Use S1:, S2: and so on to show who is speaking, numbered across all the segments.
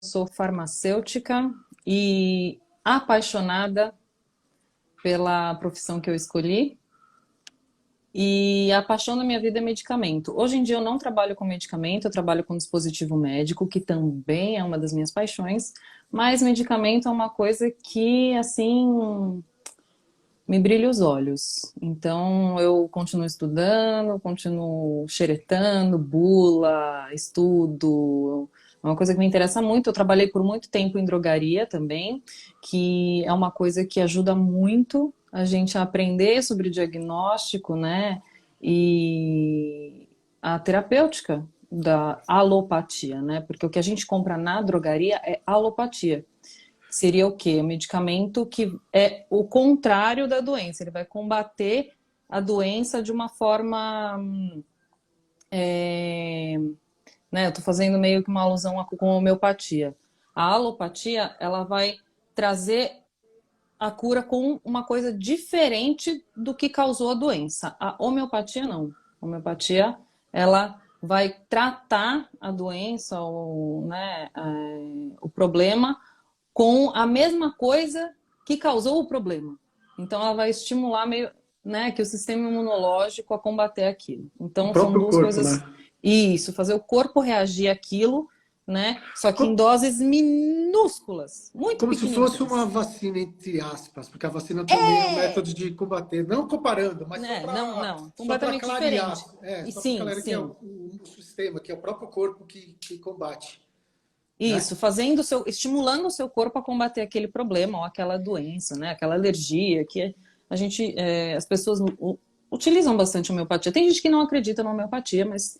S1: sou farmacêutica e apaixonada pela profissão que eu escolhi. E a paixão da minha vida é medicamento. Hoje em dia eu não trabalho com medicamento, eu trabalho com dispositivo médico, que também é uma das minhas paixões, mas medicamento é uma coisa que, assim, me brilha os olhos. Então eu continuo estudando, continuo xeretando, bula, estudo. É uma coisa que me interessa muito. Eu trabalhei por muito tempo em drogaria também, que é uma coisa que ajuda muito a gente a aprender sobre diagnóstico, né? E a terapêutica da alopatia, né? Porque o que a gente compra na drogaria é alopatia. Seria o quê? Um medicamento que é o contrário da doença. Ele vai combater a doença de uma forma, né? Eu estou fazendo meio que uma alusão com a homeopatia. A alopatia, ela vai trazer a cura com uma coisa diferente do que causou a doença. A homeopatia não. A homeopatia, ela vai tratar a doença, ou, né, o problema com a mesma coisa que causou o problema. Então ela vai estimular meio, né, que o sistema imunológico a combater aquilo.
S2: O
S1: Então são
S2: próprio
S1: duas
S2: corpo,
S1: coisas.
S2: né?
S1: Isso, fazer o corpo reagir àquilo, né? Só que em
S2: Co-
S1: doses minúsculas, muito
S2: Como se fosse uma
S1: pequenininhas.
S2: vacina, entre aspas, porque a vacina também é um método de combater, não comparando, mas
S1: Né? Não, não,
S2: só para
S1: completamente
S2: clarear,
S1: diferente. E
S2: só para
S1: sim,
S2: clarear que é
S1: sim.
S2: o sistema, que é o próprio corpo que combate, né?
S1: Isso, estimulando o seu corpo a combater aquele problema ou aquela doença, né? Aquela alergia que a gente, as pessoas utilizam bastante a homeopatia. Tem gente que não acredita na homeopatia, mas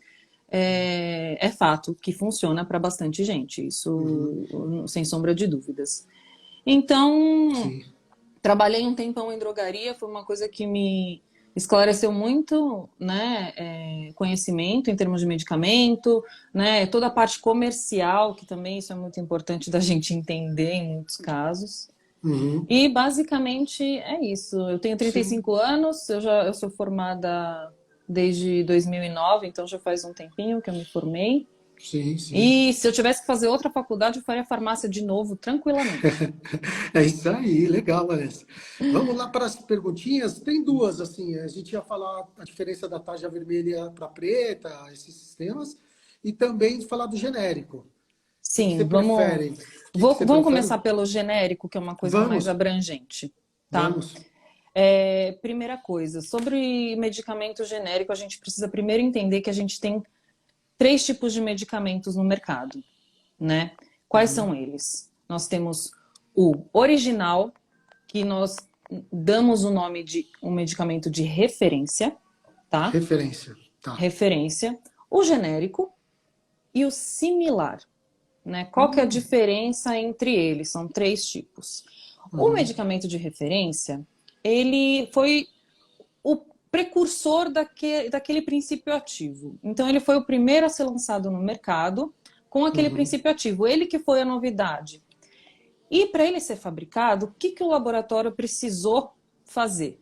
S1: é fato que funciona para bastante gente.
S2: Uhum,
S1: Isso, sem sombra de dúvidas. Então,
S2: sim.
S1: trabalhei um tempão em drogaria, foi uma coisa que me esclareceu muito, né, conhecimento em termos de medicamento, né, toda a parte comercial, que também isso é muito importante da gente entender em muitos casos.
S2: Uhum,
S1: E basicamente é isso. Eu tenho
S2: sim,
S1: 35 anos, eu sou formada desde 2009, então já faz um tempinho que eu me formei.
S2: sim, sim.
S1: E se eu tivesse que fazer outra faculdade, eu faria farmácia de novo, tranquilamente.
S2: É isso aí, legal, Vanessa. Vamos lá para as perguntinhas. Tem duas, assim, a gente ia falar a diferença da tarja vermelha para preta, esses sistemas, e também falar do genérico. Que você
S1: Sim,
S2: prefere? Que você
S1: vamos
S2: prefere?
S1: começar pelo genérico, que é uma coisa mais
S2: Vamos,
S1: abrangente, tá?
S2: vamos.
S1: Primeira coisa, sobre medicamento genérico, a gente precisa primeiro entender que a gente tem três tipos de medicamentos no mercado, né? Quais
S2: Uhum.
S1: são eles? Nós temos o original, que nós damos o nome de um medicamento de referência, tá?
S2: Referência. Tá.
S1: Referência. O genérico e o similar. Né? Qual que é a
S2: Hum,
S1: diferença entre eles? São três tipos. O
S2: uhum,
S1: medicamento de referência, ele foi o precursor daquele princípio ativo. Então, ele foi o primeiro a ser lançado no mercado com aquele
S2: uhum,
S1: princípio ativo. Ele que foi a novidade. E para ele ser fabricado, o que o laboratório precisou fazer?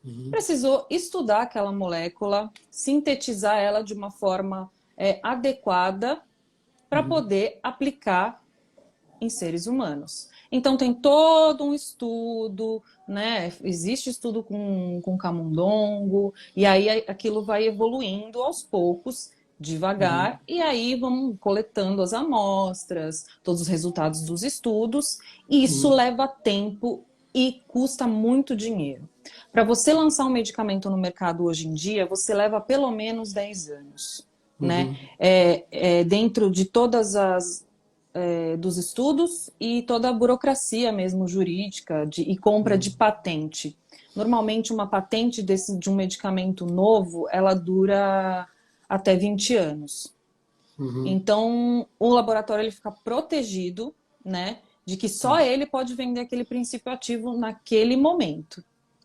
S2: uhum,
S1: Precisou estudar aquela molécula, sintetizar ela de uma forma adequada para
S2: uhum,
S1: poder aplicar em seres humanos. Então tem todo um estudo, né? Existe estudo com camundongo, e aí aquilo vai evoluindo aos poucos,
S2: uhum,
S1: devagar, e aí vamos coletando as amostras, todos os resultados dos estudos, e isso
S2: uhum,
S1: leva tempo e custa muito dinheiro. Para você lançar um medicamento no mercado hoje em dia, você leva pelo menos 10 anos. Né?
S2: uhum,
S1: Dentro de todas as dos estudos e toda a burocracia mesmo jurídica e compra de
S2: uhum,
S1: patente. Normalmente uma patente de um medicamento novo, ela dura até 20 anos.
S2: uhum.
S1: Então, o laboratório ele fica protegido, né, de que só
S2: Tá.
S1: ele pode vender aquele princípio ativo naquele momento,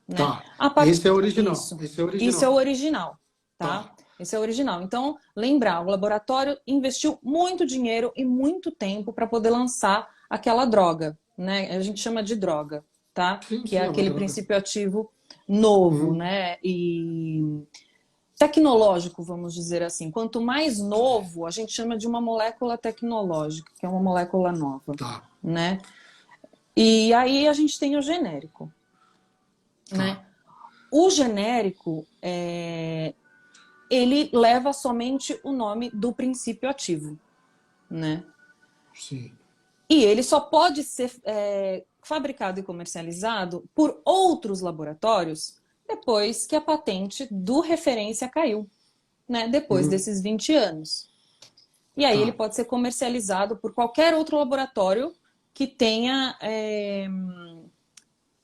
S1: né?
S2: Tá.
S1: A part...
S2: Esse é original.
S1: Isso.
S2: Esse é
S1: Isso é o
S2: original.
S1: original, tá?
S2: Tá.
S1: Esse é o original. Então, lembrar, o laboratório investiu muito dinheiro e muito tempo para poder lançar aquela droga, né? A gente chama de droga, tá?
S2: Sim,
S1: Que é
S2: sim, é uma
S1: aquele
S2: droga.
S1: princípio ativo novo,
S2: Uhum,
S1: né? E tecnológico, vamos dizer assim. Quanto mais novo, a gente chama de uma molécula tecnológica, que é uma molécula nova,
S2: Tá,
S1: né? E aí a gente tem o genérico, né?
S2: tá.
S1: O genérico, ele leva somente o nome do princípio ativo, né?
S2: Sim.
S1: E ele só pode ser fabricado e comercializado por outros laboratórios depois que a patente do referência caiu, né? Depois
S2: Uhum.
S1: desses 20 anos. E aí ele
S2: Tá,
S1: pode ser comercializado por qualquer outro laboratório que tenha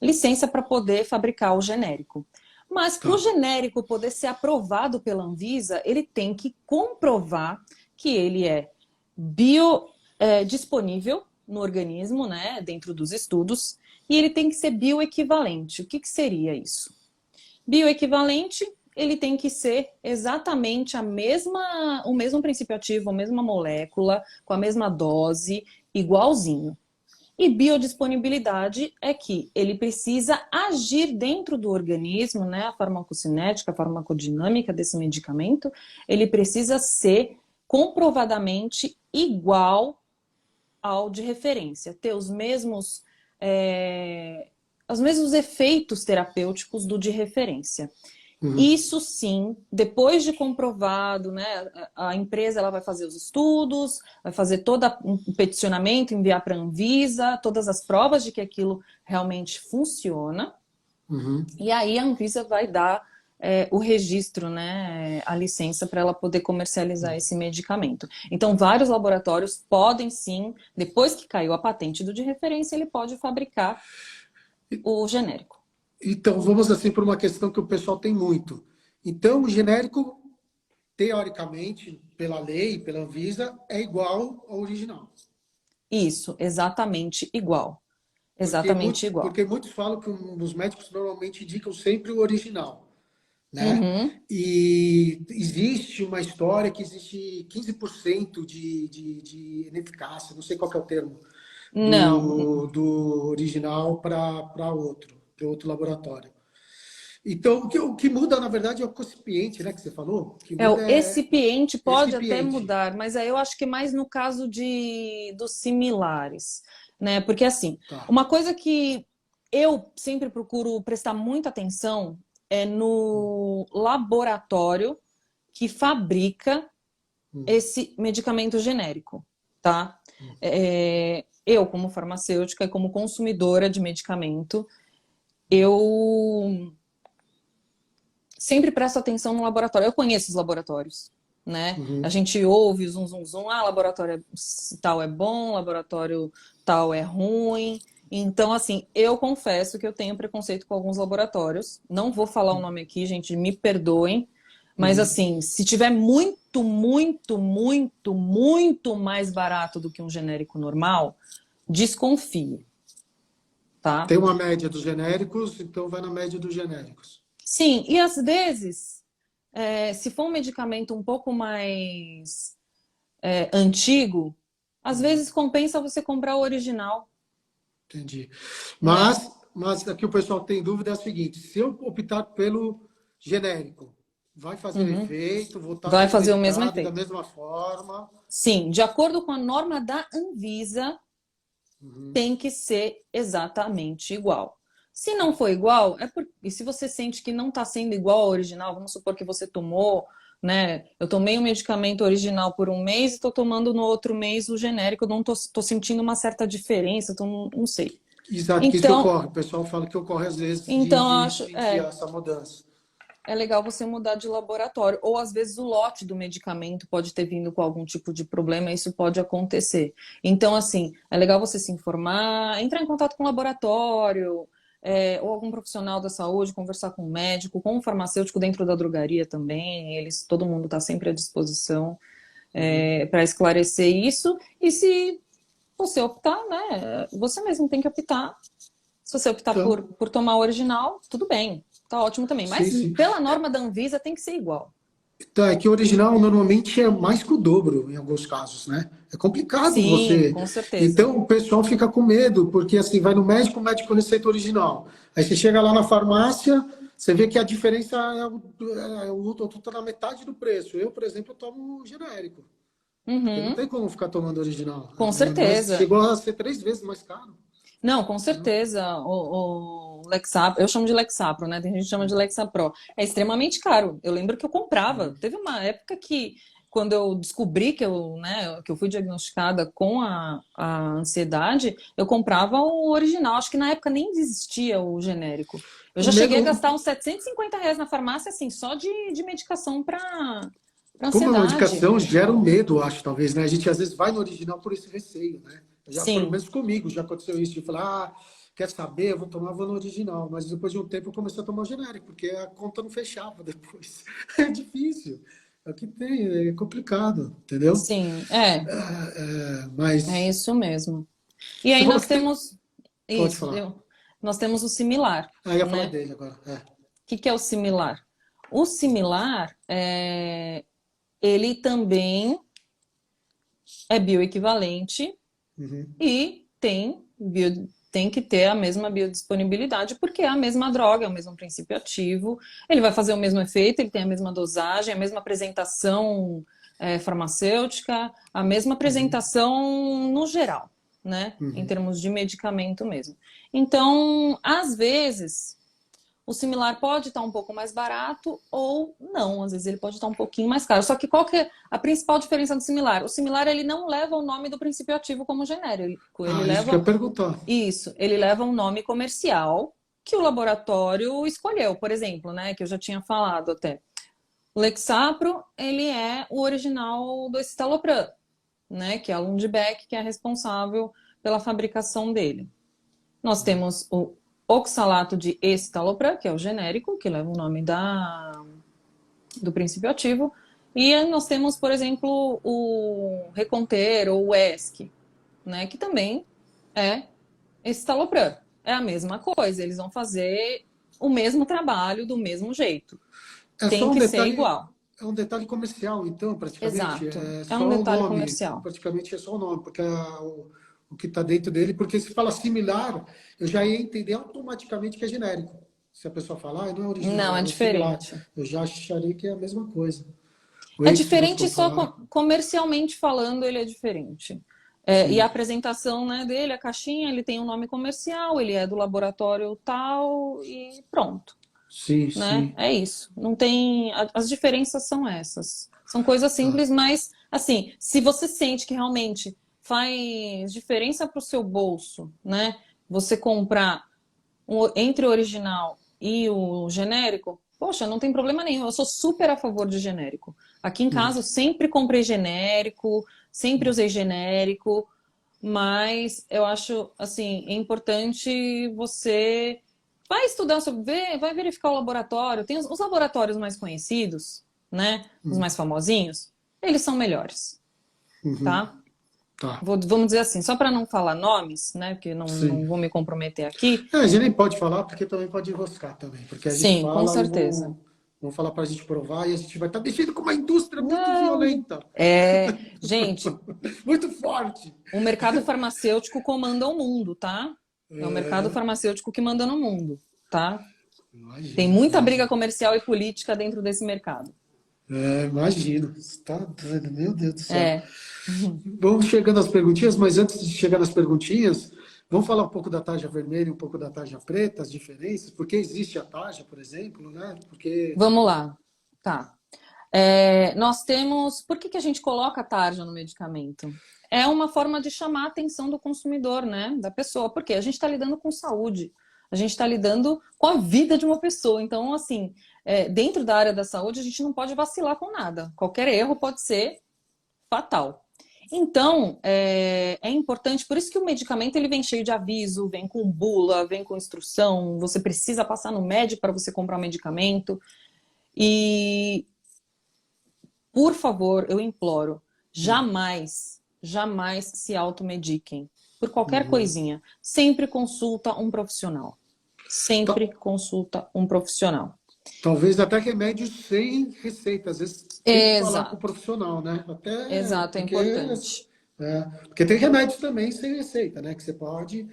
S1: licença para poder fabricar o genérico. Mas para o
S2: tá.
S1: genérico poder ser aprovado pela Anvisa, ele tem que comprovar que ele é biodisponível no organismo, né, dentro dos estudos, e ele tem que ser bioequivalente. O que seria isso? Bioequivalente, ele tem que ser exatamente o mesmo princípio ativo, a mesma molécula, com a mesma dose, igualzinho. E biodisponibilidade é que ele precisa agir dentro do organismo, né? A farmacocinética, a farmacodinâmica desse medicamento, ele precisa ser comprovadamente igual ao de referência, ter os mesmos efeitos terapêuticos do de referência.
S2: Uhum.
S1: Isso sim, depois de comprovado, né, a empresa ela vai fazer os estudos, vai fazer todo um peticionamento, enviar para a Anvisa, todas as provas de que aquilo realmente funciona,
S2: Uhum.
S1: e aí a Anvisa vai dar o registro, né, a licença para ela poder comercializar esse medicamento. Então, vários laboratórios podem sim, depois que caiu a patente do de referência, ele pode fabricar o genérico.
S2: Então, vamos assim por uma questão que o pessoal tem muito. Então, o genérico, teoricamente, pela lei, pela Anvisa, é igual ao original.
S1: Isso, exatamente igual.
S2: Porque,
S1: Exatamente igual.
S2: porque muitos falam que os médicos normalmente indicam sempre o original, né?
S1: Uhum.
S2: E existe uma história que existe 15% de ineficácia, não sei qual que é o termo,
S1: Não,
S2: do original para outro laboratório. Então, o que muda, na verdade, é o recipiente, né, que você falou. O que muda
S1: o
S2: é
S1: excipiente pode até
S2: recipiente.
S1: mudar, mas aí eu acho que mais no caso dos similares, né? Porque assim,
S2: Tá.
S1: uma coisa que eu sempre procuro prestar muita atenção é no laboratório que fabrica
S2: Hum,
S1: esse medicamento genérico, tá? Eu, como farmacêutica e como consumidora de medicamento, eu sempre presto atenção no laboratório. Eu conheço os laboratórios, né? A
S2: uhum.
S1: gente ouve zum, zum, zum. Ah, laboratório tal é bom, laboratório tal é ruim. Então, assim, eu confesso que eu tenho preconceito com alguns laboratórios. Não vou falar o nome aqui, gente, me perdoem. Mas,
S2: Uhum.
S1: assim, se tiver muito, muito, muito, muito mais barato do que um genérico normal, desconfie, tá?
S2: Tem uma média dos genéricos, então vai na média dos genéricos.
S1: Sim, e às vezes, se for um medicamento um pouco mais antigo, às
S2: Uhum.
S1: vezes compensa você comprar o original,
S2: Entendi.
S1: né?
S2: Mas aqui o pessoal tem dúvida é a seguinte: se eu optar pelo genérico, vai fazer o
S1: Uhum.
S2: efeito, vou estar
S1: Vai
S2: sendo
S1: fazer o mesmo
S2: medicado da
S1: efeito.
S2: mesma forma.
S1: Sim, de acordo com a norma da Anvisa,
S2: Uhum.
S1: tem que ser exatamente igual. Se não for igual, e se você sente que não está sendo igual ao original, vamos supor que você tomou, né? Eu tomei o medicamento original por um mês e estou tomando no outro mês o genérico, eu não estou sentindo uma certa diferença, não sei.
S2: Exato, que isso
S1: Então,
S2: ocorre. O pessoal fala que ocorre às vezes
S1: então eu
S2: de
S1: acho,
S2: sentir essa mudança.
S1: é legal você mudar de laboratório. Ou às vezes o lote do medicamento pode ter vindo com algum tipo de problema, isso pode acontecer. Então, assim, é legal você se informar, entrar em contato com o laboratório, ou algum profissional da saúde, conversar com um médico, com um farmacêutico dentro da drogaria também. Todo mundo está sempre à disposição
S2: Uhum.
S1: para esclarecer isso. E se você optar, né? Você mesmo tem que optar. Se você optar por,
S2: Então,
S1: por tomar o original, tudo bem, tá ótimo também.
S2: sim,
S1: Mas
S2: sim.
S1: pela norma da Anvisa tem que ser igual.
S2: Então, é que o original normalmente é mais que o dobro em alguns casos, né? É complicado
S1: Sim,
S2: você.
S1: com certeza.
S2: Então o pessoal fica com medo, porque assim, vai no médico, o médico receita original. Aí você chega lá na farmácia, Você vê que a diferença o outro tá na metade do preço. Eu, por exemplo, eu tomo genérico. Porque não
S1: Uhum,
S2: tem como ficar tomando original.
S1: com
S2: Mas
S1: certeza.
S2: chegou a ser 3 vezes mais caro.
S1: Não, com
S2: Né?
S1: certeza. O Lexapro, eu chamo de Lexapro, né? Tem gente que chama de Lexapro. É extremamente caro. Eu lembro que eu comprava. Teve uma época que, quando eu descobri que que eu fui diagnosticada com a ansiedade, eu comprava o original. Acho que na época nem existia o genérico. Eu
S2: O
S1: já cheguei a
S2: medo,
S1: gastar uns R$ 750 na farmácia, assim, só de medicação para
S2: como é uma
S1: ansiedade.
S2: indicação, gera um medo, eu acho, talvez, né? A gente às vezes vai no original por esse receio, né? Já, pelo
S1: Sim,
S2: menos comigo, já aconteceu isso, de falar, quer saber, eu vou tomar, vou no original. Mas depois de um tempo eu comecei a tomar o genérico, porque a conta não fechava depois. É difícil. É o que tem, é complicado, entendeu?
S1: sim, é
S2: Mas
S1: isso mesmo. E
S2: você
S1: aí
S2: falou
S1: nós
S2: que tem.
S1: temos
S2: Pode
S1: isso,
S2: falar.
S1: nós temos o similar,
S2: Ah, eu ia falar
S1: né?
S2: dele agora. É.
S1: O que é o similar? O similar, ele também é bioequivalente
S2: Uhum.
S1: e tem que ter a mesma biodisponibilidade, porque é a mesma droga, é o mesmo princípio ativo, ele vai fazer o mesmo efeito, ele tem a mesma dosagem, a mesma apresentação farmacêutica, a mesma
S2: Uhum.
S1: apresentação no geral, né? Em
S2: Uhum.
S1: termos de medicamento mesmo. Então, às vezes, o similar pode estar um pouco mais barato ou não, às vezes ele pode estar um pouquinho mais caro. Só que qual que é a principal diferença do similar? O similar ele não leva o nome do princípio ativo como genérico, ele
S2: Ah, isso que eu
S1: leva
S2: ia perguntar.
S1: isso, ele leva um nome comercial que o laboratório escolheu, por exemplo, né, que eu já tinha falado até. O Lexapro, ele é o original do escitalopram, né, que é a Lundbeck que é responsável pela fabricação dele. Nós temos o oxalato de escitalopram, que é o genérico, que leva o nome do princípio ativo. E nós temos, por exemplo, o Reconter ou o ESC, né, que também é escitalopram. É a mesma coisa, eles vão fazer o mesmo trabalho do mesmo jeito.
S2: É
S1: Tem
S2: só um
S1: que ser
S2: detalhe,
S1: igual.
S2: é um detalhe comercial, então, praticamente.
S1: Exato.
S2: É
S1: É um
S2: só o
S1: detalhe
S2: nome.
S1: comercial.
S2: Praticamente é só o nome, porque o que está dentro dele, porque se fala similar, eu já ia entender automaticamente que é genérico. Se a pessoa falar, não é
S1: Não,
S2: original,
S1: é
S2: é o similar.
S1: diferente.
S2: Eu já acharia que é a mesma coisa.
S1: É
S2: Wait, se você
S1: diferente
S2: for
S1: só
S2: falar.
S1: comercialmente falando, ele é diferente. E a
S2: Sim,
S1: apresentação, né, dele, a caixinha, ele tem um nome comercial, ele é do laboratório tal e pronto,
S2: sim,
S1: né?
S2: sim.
S1: É isso. Não tem. As diferenças são essas. São coisas
S2: Tá.
S1: simples, mas assim, se você sente que realmente faz diferença para o seu bolso, né? Você comprar entre o original e o genérico, poxa, não tem problema nenhum. Eu sou super a favor de genérico. Aqui em
S2: Hum,
S1: casa eu sempre comprei genérico, sempre
S2: hum.
S1: usei genérico, mas eu acho assim, é importante você vai estudar sobre, vai verificar o laboratório. Tem os laboratórios mais conhecidos, né? Os mais famosinhos, eles são melhores,
S2: Uhum.
S1: tá?
S2: Tá.
S1: Vamos dizer assim, só para não falar nomes, né? Porque não
S2: Sim.
S1: vou me comprometer aqui.
S2: É, a gente nem pode falar, porque também pode enroscar também. Porque a gente
S1: Sim, com
S2: fala e
S1: certeza.
S2: vão falar para a gente provar e a gente vai estar deixando com uma indústria muito
S1: Não.
S2: violenta,
S1: Gente,
S2: muito forte.
S1: o mercado farmacêutico comanda o mundo, tá? É o mercado
S2: É,
S1: farmacêutico que manda no mundo, tá? Tem
S2: imagino,
S1: muita briga
S2: imagino.
S1: comercial e política dentro desse mercado.
S2: É, imagino. Você tá doido, meu Deus do céu.
S1: É. Uhum.
S2: Vamos chegando às perguntinhas, mas antes de chegar nas perguntinhas, vamos falar um pouco da tarja vermelha e um pouco da tarja preta, as diferenças, porque existe a tarja, por exemplo, né? Porque.
S1: Vamos lá. Tá. Nós temos. Por que a gente coloca a tarja no medicamento? É uma forma de chamar a atenção do consumidor, né? Da pessoa, porque a gente está lidando com saúde, a gente está lidando com a vida de uma pessoa. Então, assim, dentro da área da saúde, a gente não pode vacilar com nada. Qualquer erro pode ser fatal. Então, é importante, por isso que o medicamento ele vem cheio de aviso, vem com bula, vem com instrução, você precisa passar no médico para você comprar o medicamento. E por favor, eu imploro, jamais, jamais se automediquem por qualquer
S2: Uhum.
S1: coisinha. Sempre consulta um profissional.
S2: Ta-
S1: Sempre consulta um profissional.
S2: Talvez até remédios sem receita, às vezes tem que falar com o
S1: Exato,
S2: profissional, né? Até
S1: exato, é
S2: porque,
S1: importante.
S2: porque tem remédios também sem receita, né? Que você pode.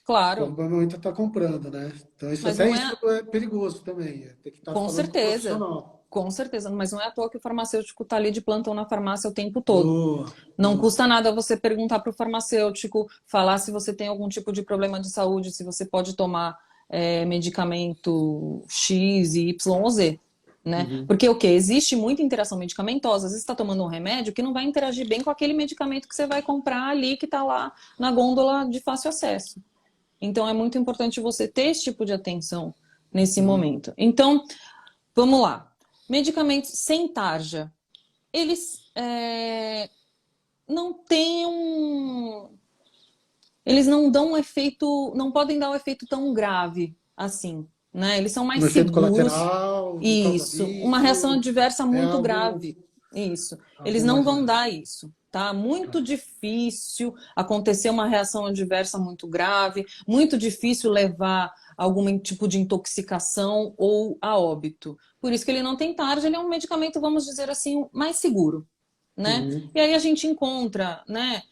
S1: Claro,
S2: provavelmente está comprando, né? Então,
S1: mas não
S2: isso
S1: é,
S2: é perigoso também. Tem que estar
S1: com
S2: falando com o
S1: certeza,
S2: profissional.
S1: com certeza, mas não é à toa que o farmacêutico está ali de plantão na farmácia o tempo todo.
S2: Boa,
S1: Não
S2: boa.
S1: custa nada você perguntar para o farmacêutico, falar se você tem algum tipo de problema de saúde, se você pode tomar medicamento X, Y ou Z, né?
S2: Uhum.
S1: Porque o que? Existe muita interação medicamentosa. Às vezes você está tomando um remédio que não vai interagir bem com aquele medicamento que você vai comprar ali, que está lá na gôndola de fácil acesso. Então é muito importante você ter esse tipo de atenção nesse
S2: Uhum.
S1: momento. Então, vamos lá. Medicamentos sem tarja. Eles não têm um. Eles não dão um efeito. Não podem dar um efeito tão grave assim. Né? Eles são mais
S2: Um efeito
S1: seguros.
S2: colateral, não causa
S1: Isso. Uma reação
S2: vício,
S1: adversa
S2: é
S1: muito
S2: algo,
S1: grave. Isso. Eles
S2: algo
S1: não
S2: mais
S1: vão
S2: leve.
S1: dar isso. Tá? Muito
S2: Tá.
S1: difícil acontecer uma reação adversa muito grave, muito difícil levar algum tipo de intoxicação ou a óbito. Por isso que ele não tem tarja, ele é um medicamento, vamos dizer assim, mais seguro, né?
S2: Uhum.
S1: E aí a gente encontra, né,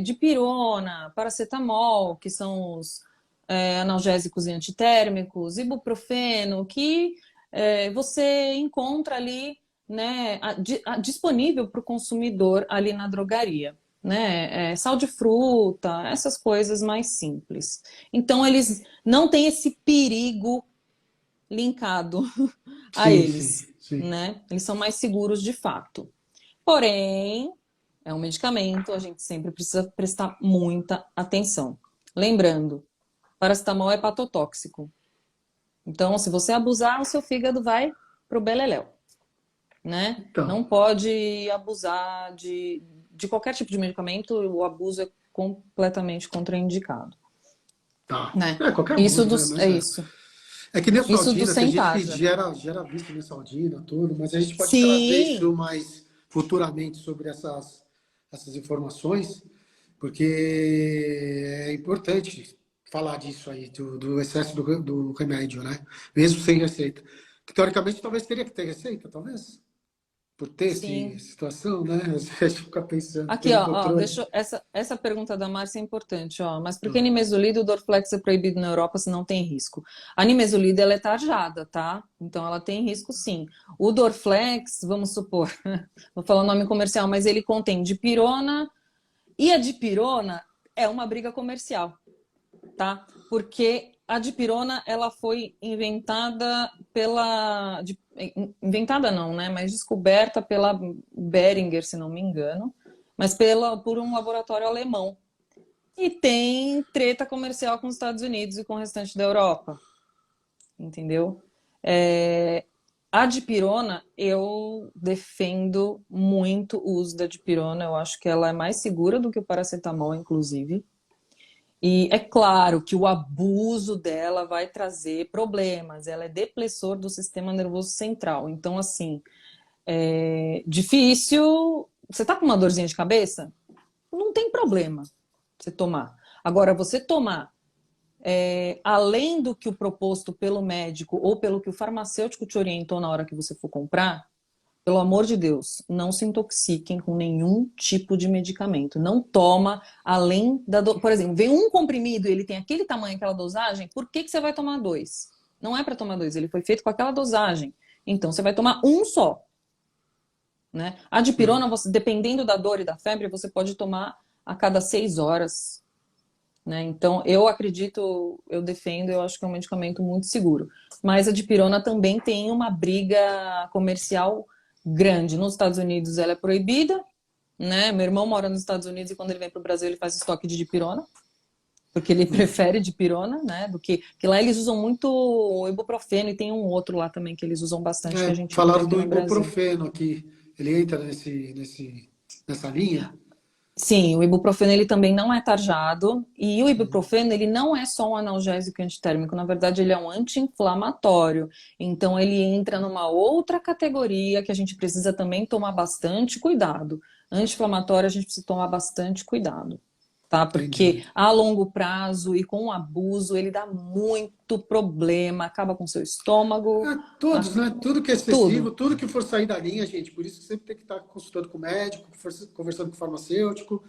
S1: dipirona, paracetamol, que são os analgésicos e antitérmicos, ibuprofeno, que você encontra ali, né, disponível para o consumidor ali na drogaria. Né? Sal de fruta, essas coisas mais simples. Então, eles não têm esse perigo linkado a
S2: Sim, sim,
S1: eles,
S2: sim.
S1: né? Eles são mais seguros de fato. Porém, é um medicamento, a gente sempre precisa prestar muita atenção. Lembrando, paracetamol é hepatotóxico. Então, se você abusar, o seu fígado vai pro beleléu, né?
S2: Então,
S1: Não pode abusar de qualquer tipo de medicamento, o abuso é completamente contraindicado,
S2: tá.
S1: né?
S2: É, qualquer
S1: Isso
S2: abuso,
S1: do,
S2: né? Mas
S1: é
S2: é.
S1: isso.
S2: É que
S1: Isso do
S2: Neosaldina, tem
S1: sem
S2: gente que
S1: tarja.
S2: gera vício Neosaldina, tudo, mas a gente pode trazer
S1: Sim,
S2: isso mais futuramente sobre essas informações, porque é importante falar disso aí, do excesso do remédio, né? Mesmo sem receita. Que, teoricamente, talvez teria que ter receita, talvez, por ter essa
S1: sim.
S2: situação, né? A gente fica pensando,
S1: Aqui,
S2: ter um
S1: ó,
S2: controle.
S1: deixa essa pergunta da Márcia é importante, ó. Mas por que nimesulida o Dorflex é proibido na Europa se não tem risco? A nimesulida ela é tarjada, tá? Então ela tem risco sim. O Dorflex, vamos supor, vou falar o nome comercial, mas ele contém dipirona e a dipirona é uma briga comercial, tá? Porque a dipirona ela foi inventada inventada não, né? Mas descoberta pela Behringer, se não me engano, mas por um laboratório alemão. E tem treta comercial com os Estados Unidos e com o restante da Europa, entendeu? A dipirona, eu defendo muito o uso da dipirona. Eu acho que ela é mais segura do que o paracetamol, inclusive. E é claro que o abuso dela vai trazer problemas. Ela é depressor do sistema nervoso central. Então, assim, é difícil. Você tá com uma dorzinha de cabeça? Não tem problema você tomar. Agora, você tomar além do que o proposto pelo médico ou pelo que o farmacêutico te orientou na hora que você for comprar, pelo amor de Deus, não se intoxiquem com nenhum tipo de medicamento. Não toma além da Por exemplo, vem um comprimido e ele tem aquele tamanho, aquela dosagem, por que você vai tomar dois? Não é para tomar dois, ele foi feito com aquela dosagem. Então você vai tomar um só. Né? A dipirona, dependendo da dor e da febre, você pode tomar a cada 6 horas. Né? Então, eu acredito, eu defendo, eu acho que é um medicamento muito seguro. Mas a dipirona também tem uma briga comercial grande. Nos Estados Unidos ela é proibida, né? Meu irmão mora nos Estados Unidos e quando ele vem para o Brasil ele faz estoque de dipirona, porque ele prefere dipirona, né? Do que lá eles usam muito o ibuprofeno e tem um outro lá também que eles usam bastante que a gente não tem
S2: Falaram
S1: aqui
S2: do
S1: no Brasil.
S2: ibuprofeno aqui. Ele entra nessa linha?
S1: Sim, o ibuprofeno ele também não é tarjado e o ibuprofeno ele não é só um analgésico antitérmico, na verdade ele é um anti-inflamatório. Então ele entra numa outra categoria que a gente precisa também tomar bastante cuidado. Anti-inflamatório a gente precisa tomar bastante cuidado, tá? Porque
S2: Entendi.
S1: a longo prazo e com o abuso ele dá muito problema, acaba com seu estômago,
S2: Todos, né? Tudo que é excessivo,
S1: tudo.
S2: tudo que for sair da linha, gente. Por isso que sempre tem que estar consultando com o médico, conversando com o farmacêutico,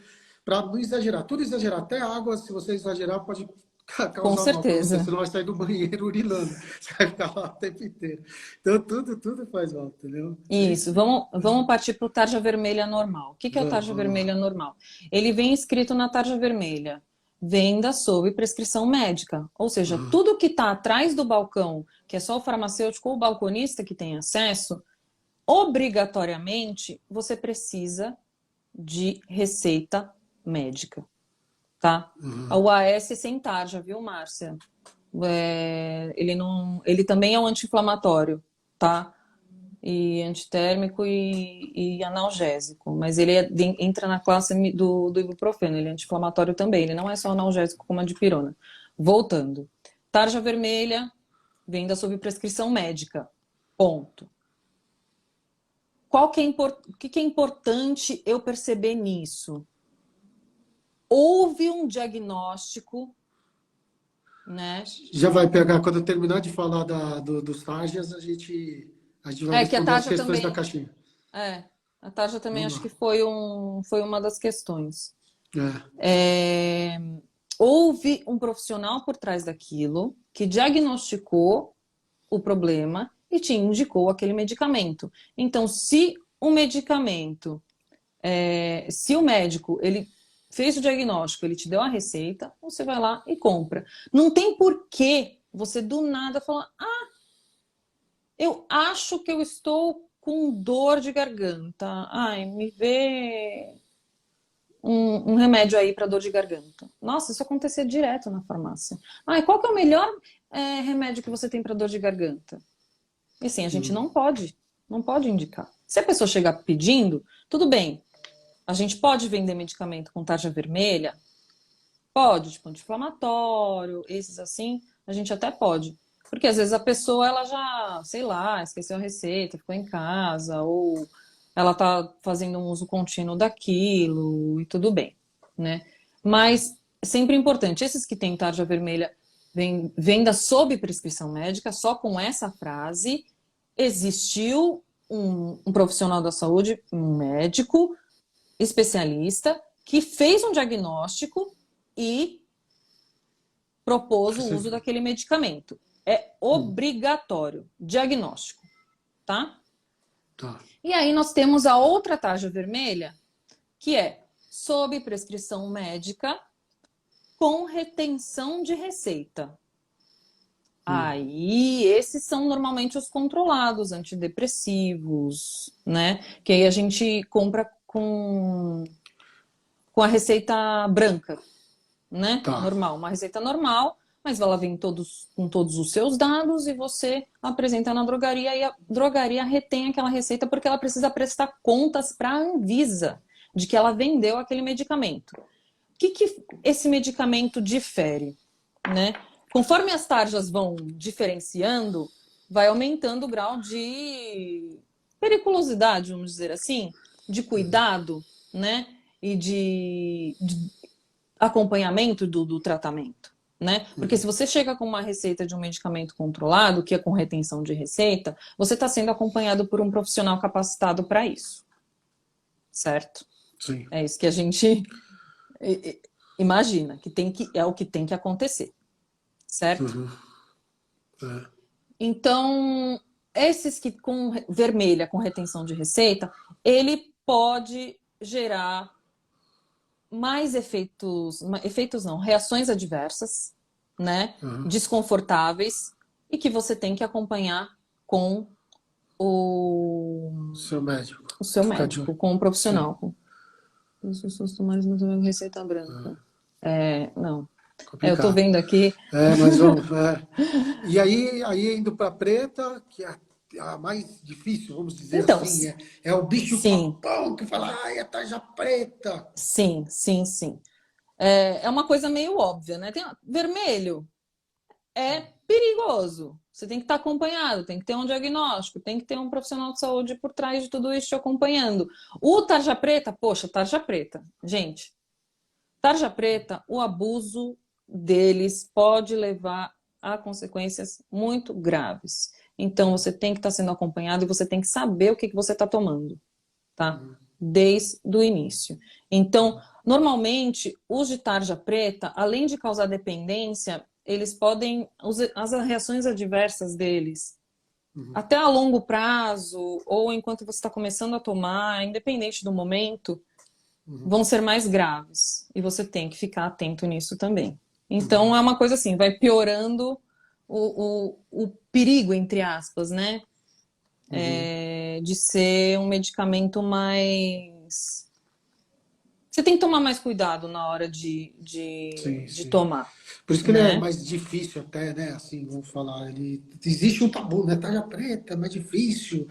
S2: para não exagerar. Tudo exagerar, até água, se você exagerar, pode
S1: Com
S2: causar mal para você.
S1: certeza.
S2: Você não vai sair do banheiro urinando. Você vai ficar lá o tempo inteiro. Então, tudo faz mal, entendeu? É
S1: Isso,
S2: isso aí.
S1: vamos partir para o tarja vermelha normal. O que que é o tarja
S2: Vamos lá.
S1: vermelha normal? Ele vem escrito na tarja vermelha, venda sob prescrição médica. Ou seja, tudo que está atrás do balcão, que é só o farmacêutico ou o balconista que tem acesso, obrigatoriamente você precisa de receita médica, tá? O AS sem tarja, viu, Márcia? Ele não, ele também é um anti-inflamatório, tá? E antitérmico e analgésico, mas ele entra na classe do ibuprofeno, ele é anti-inflamatório também, ele não é só analgésico como a dipirona. Voltando, tarja vermelha, venda sob prescrição médica, ponto. O que é importante eu perceber nisso? Houve um diagnóstico, né?
S2: Já vai pegar, quando eu terminar de falar dos tarjas, a gente vai
S1: É que a
S2: responder as
S1: tarja
S2: questões da
S1: também,
S2: caixinha.
S1: a tarja também
S2: Vamos
S1: acho que
S2: lá.
S1: foi uma das questões.
S2: É.
S1: É, houve um profissional por trás daquilo que diagnosticou o problema e te indicou aquele medicamento. Então, se o medicamento, se o médico ele fez o diagnóstico, ele te deu a receita, você vai lá e compra. Não tem porquê você do nada falar, ah, eu acho que eu estou com dor de garganta. Ai, me vê um remédio aí para dor de garganta. Nossa, isso acontecia direto na farmácia. Ai, qual que é o melhor remédio que você tem para dor de garganta? E assim, a gente não pode indicar. Se a pessoa chegar pedindo, tudo bem. A gente pode vender medicamento com tarja vermelha? Pode, tipo anti-inflamatório, esses assim, a gente até pode. Porque às vezes a pessoa, ela já, sei lá, esqueceu a receita, ficou em casa, ou ela tá fazendo um uso contínuo daquilo, e tudo bem, né? Mas sempre importante, esses que têm tarja vermelha, venda sob prescrição médica, só com essa frase, existiu um profissional da saúde, um médico, especialista, que fez um diagnóstico e propôs o uso daquele medicamento. É obrigatório, diagnóstico, tá?
S2: Tá.
S1: E aí nós temos a outra tarja vermelha, que é sob prescrição médica com retenção de receita. Aí, esses são normalmente os controlados, antidepressivos, né? Que aí a gente compra com a receita branca, né?
S2: Tá.
S1: Normal, uma receita normal, mas ela vem com todos os seus dados e você apresenta na drogaria e a drogaria retém aquela receita porque ela precisa prestar contas para a Anvisa de que ela vendeu aquele medicamento. O que esse medicamento difere, né? Conforme as tarjas vão diferenciando, vai aumentando o grau de periculosidade, vamos dizer assim, de cuidado, né? E de acompanhamento do tratamento, né? Porque se você chega com uma receita de um medicamento controlado, que é com retenção de receita, você está sendo acompanhado por um profissional capacitado para isso, certo?
S2: Sim.
S1: É isso que a gente imagina, é o que tem que acontecer, certo?
S2: É.
S1: Então, esses que com vermelha, com retenção de receita, ele pode gerar mais efeitos não, reações adversas, né? Desconfortáveis e que você tem que acompanhar com
S2: Seu médico.
S1: o seu
S2: Ficar de
S1: médico,
S2: olho.
S1: com o
S2: Sim.
S1: profissional. Isso susto mais não receita branca. Não. Eu tô
S2: Complicado.
S1: vendo aqui.
S2: Mas vamos. E aí indo para a preta, que é a mais difícil, vamos dizer
S1: Então,
S2: assim, é o bicho
S1: sim,
S2: papão que fala, ai, a tarja preta.
S1: sim. É uma coisa meio óbvia, né? Vermelho é perigoso. Você tem que estar acompanhado, tem que ter um diagnóstico, tem que ter um profissional de saúde por trás de tudo isso te acompanhando. O tarja preta, poxa, tarja preta. Gente, tarja preta, o abuso deles pode levar a consequências muito graves. Então, você tem que estar sendo acompanhado e você tem que saber o que você está tomando, tá? Desde o início. Então, Normalmente, os de tarja preta, além de causar dependência, eles podem, as reações adversas deles, até a longo prazo, ou enquanto você está começando a tomar, independente do momento, vão ser mais graves. E você tem que ficar atento nisso também. Então, é uma coisa assim, vai piorando o perigo, entre aspas, né? De ser um medicamento mais... Você tem que tomar mais cuidado na hora de
S2: Sim, sim.
S1: tomar,
S2: Por isso que ele é
S1: né?
S2: mais difícil até, né? Assim, vamos falar, existe um tabu, né? Tarja preta, é mais difícil.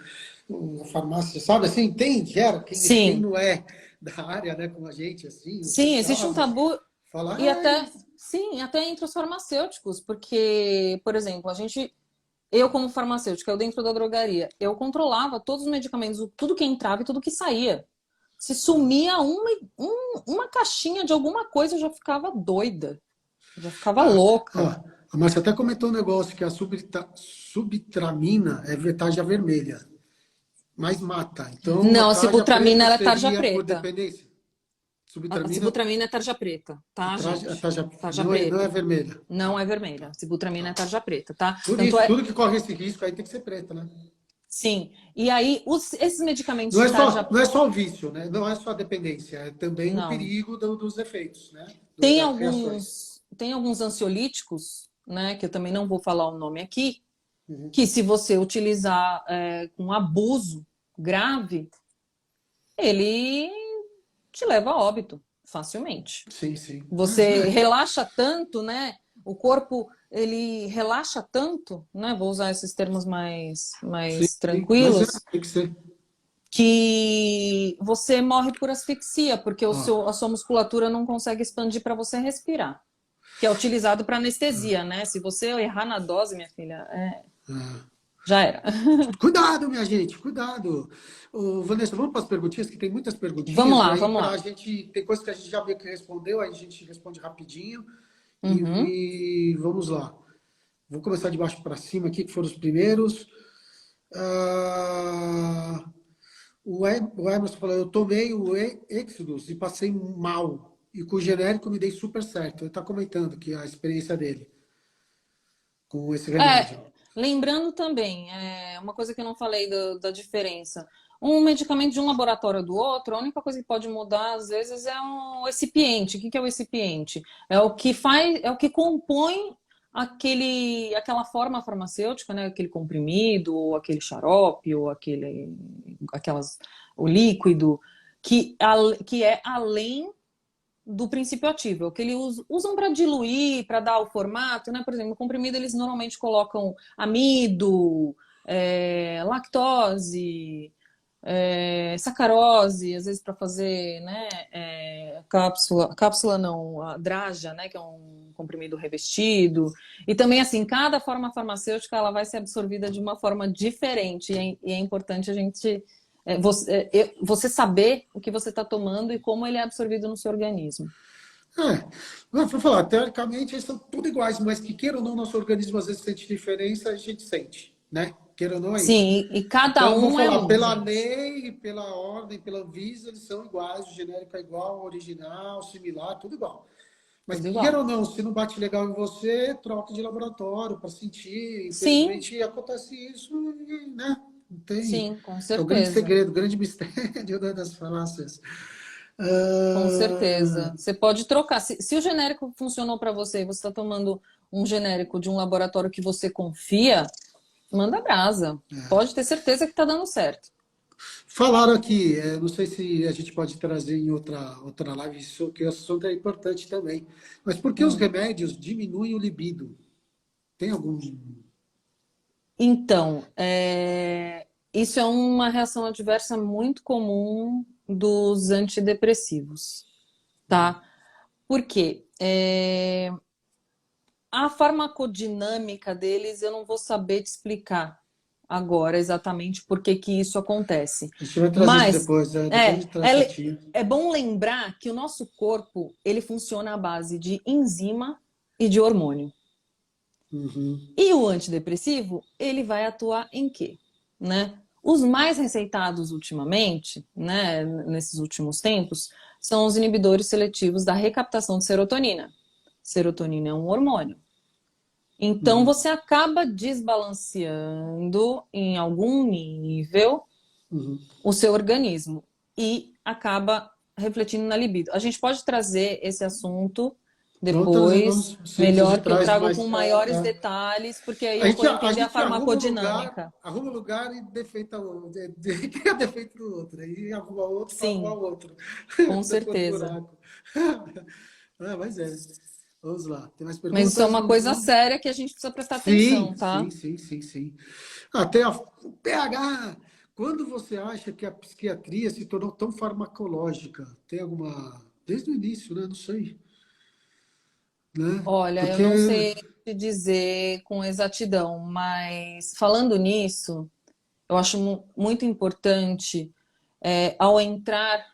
S2: Na farmácia, sabe? Assim, tem, gera, quem
S1: Sim,
S2: não é da área, né? Como a gente, assim, os
S1: sim, existe um
S2: fechados,
S1: tabu
S2: fala,
S1: e até, sim, até entre os farmacêuticos, porque, por exemplo, eu como farmacêutica, eu dentro da drogaria, eu controlava todos os medicamentos, tudo que entrava e tudo que saía. Se sumia uma caixinha de alguma coisa, eu já ficava doida. Já ficava
S2: ó,
S1: louca.
S2: a Márcia até comentou um negócio que a subtramina é tarja vermelha, mas mata. Então, a
S1: Não, a
S2: tarja
S1: sibutramina
S2: preta
S1: ela é tarja
S2: seria por
S1: preta.
S2: dependência.
S1: A
S2: Subtramina,
S1: sibutramina é tarja preta, tá,
S2: a
S1: gente?
S2: tarja
S1: Tarja
S2: não é
S1: preta.
S2: vermelha.
S1: Não é vermelha. A sibutramina é tarja preta, tá?
S2: Por
S1: Tanto
S2: isso,
S1: é,
S2: tudo que corre esse risco aí tem que ser preta, né?
S1: sim. E aí, esses medicamentos de tarja...
S2: Não é só o vício, né? Não é só a dependência, é também o
S1: Não.
S2: perigo dos efeitos, né?
S1: Tem
S2: Das reações.
S1: alguns ansiolíticos, né, que eu também não vou falar o nome aqui, que se você utilizar com abuso grave, ele te leva a óbito facilmente.
S2: Sim, sim.
S1: Você relaxa tanto, né? O corpo, ele relaxa tanto, né? Vou usar esses termos
S2: Sim,
S1: mais
S2: sim. Mas
S1: tranquilos,
S2: tem que ser.
S1: que você morre por asfixia, porque
S2: Ó,
S1: a sua musculatura não consegue expandir para você respirar, que é utilizado para anestesia, né? Se você errar na dose, minha filha, já era.
S2: cuidado, minha gente, cuidado. Ô, Vanessa, vamos para as perguntinhas, que tem muitas
S1: Vamos
S2: perguntinhas, e
S1: lá,
S2: aí
S1: vamos
S2: para a
S1: lá.
S2: gente, tem coisas que a gente já meio que respondeu, aí a gente responde rapidinho,
S1: Uhum.
S2: e vamos lá. Vou começar de baixo para cima aqui, que foram os primeiros. Ah, o Emerson falou, eu tomei o Exodus e passei mal. E com o genérico me dei super certo. Ele está comentando que a experiência dele com esse
S1: É,
S2: remédio.
S1: lembrando também, uma coisa que eu não falei da diferença. Um medicamento de um laboratório do outro, a única coisa que pode mudar, às vezes, é um recipiente. O que é o recipiente? É o que faz, é o que compõe aquela forma farmacêutica, né? Aquele comprimido, ou aquele xarope, ou o líquido, que é além do princípio ativo, é o que eles usam para diluir, para dar o formato, né? Por exemplo, no comprimido eles normalmente colocam amido, lactose, sacarose, às vezes para fazer, né, cápsula não, a draja, né, que é um comprimido revestido. E também assim, cada forma farmacêutica ela vai ser absorvida de uma forma diferente e é importante a gente você saber o que você está tomando e como ele é absorvido no seu organismo.
S2: Não, vou falar, teoricamente eles são tudo iguais, mas que queira ou não, nosso organismo às vezes sente diferença, a gente sente, né? Queira ou não é isso.
S1: Sim, e cada
S2: Então, vou
S1: um é
S2: falar,
S1: um,
S2: pela
S1: gente.
S2: lei, pela ordem, pela Anvisa, eles são iguais, o genérico é igual, o original, similar, tudo igual. Mas
S1: Tudo
S2: que queira ou
S1: igual.
S2: não, se não bate legal em você, troca de laboratório para sentir.
S1: Sim,
S2: Infelizmente acontece isso, e, né? Não tem.
S1: sim, com
S2: É o grande
S1: certeza.
S2: segredo, o grande mistério, né, das falácias.
S1: Com
S2: Ah,
S1: certeza. Você pode trocar. Se o genérico funcionou para você e você está tomando um genérico de um laboratório que você confia, manda brasa. Pode ter certeza que está dando certo.
S2: falaram aqui, não sei se a gente pode trazer em outra live, isso, que o assunto é importante também. Mas por que os
S1: Hum.
S2: remédios diminuem o libido? Tem algum.
S1: Então, isso é uma reação adversa muito comum dos antidepressivos, tá? Por quê? A farmacodinâmica deles eu não vou saber te explicar agora exatamente por que que isso acontece.
S2: A gente vai trazer isso
S1: Mas
S2: depois, depois a
S1: é,
S2: gente traz
S1: é, le-
S2: certinho.
S1: é bom lembrar que o nosso corpo ele funciona à base de enzima e de hormônio.
S2: Uhum.
S1: E o antidepressivo, ele vai atuar em quê? Né? Os mais receitados ultimamente, né, nesses últimos tempos, são os inibidores seletivos da recaptação de serotonina. Serotonina é um hormônio. Então, você acaba desbalanceando em algum nível o seu organismo e acaba refletindo na libido. A gente pode trazer esse assunto depois,
S2: Sim, a gente
S1: melhor, que eu
S2: traz
S1: trago
S2: mais.
S1: com maiores detalhes, porque aí
S2: A
S1: eu
S2: gente,
S1: vou
S2: a
S1: entender a
S2: gente
S1: farmacodinâmica.
S2: arruma lugar e defeita quem é defeito do outro. Aí arruma outro para arrumar
S1: Sim,
S2: o outro.
S1: com
S2: Depois do
S1: certeza.
S2: buraco. Mas é. Vamos lá. Tem mais
S1: Mas isso é
S2: perguntas?
S1: uma coisa séria que a gente precisa prestar atenção,
S2: Sim,
S1: tá?
S2: sim, sim, sim, sim. Até o pH. Quando você acha que a psiquiatria se tornou tão farmacológica? Tem alguma. Desde o início, né? Não sei. Né?
S1: Olha, eu
S2: Porque.
S1: não sei te dizer com exatidão, mas falando nisso, eu acho muito importante, ao entrar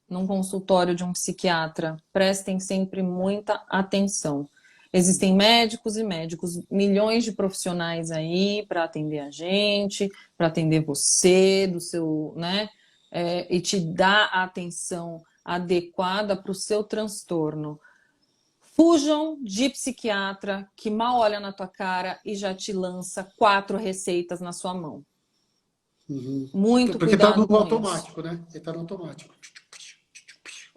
S1: num consultório de um psiquiatra, prestem sempre muita atenção. Existem médicos e médicos, milhões de profissionais aí para atender a gente, para atender você, do seu, né? E te dar a atenção adequada para o seu transtorno. Fujam de psiquiatra que mal olha na tua cara e já te lança 4 receitas na sua mão. Muito
S2: Porque está
S1: cuidado
S2: no
S1: com isso.
S2: automático, né? Ele está no automático.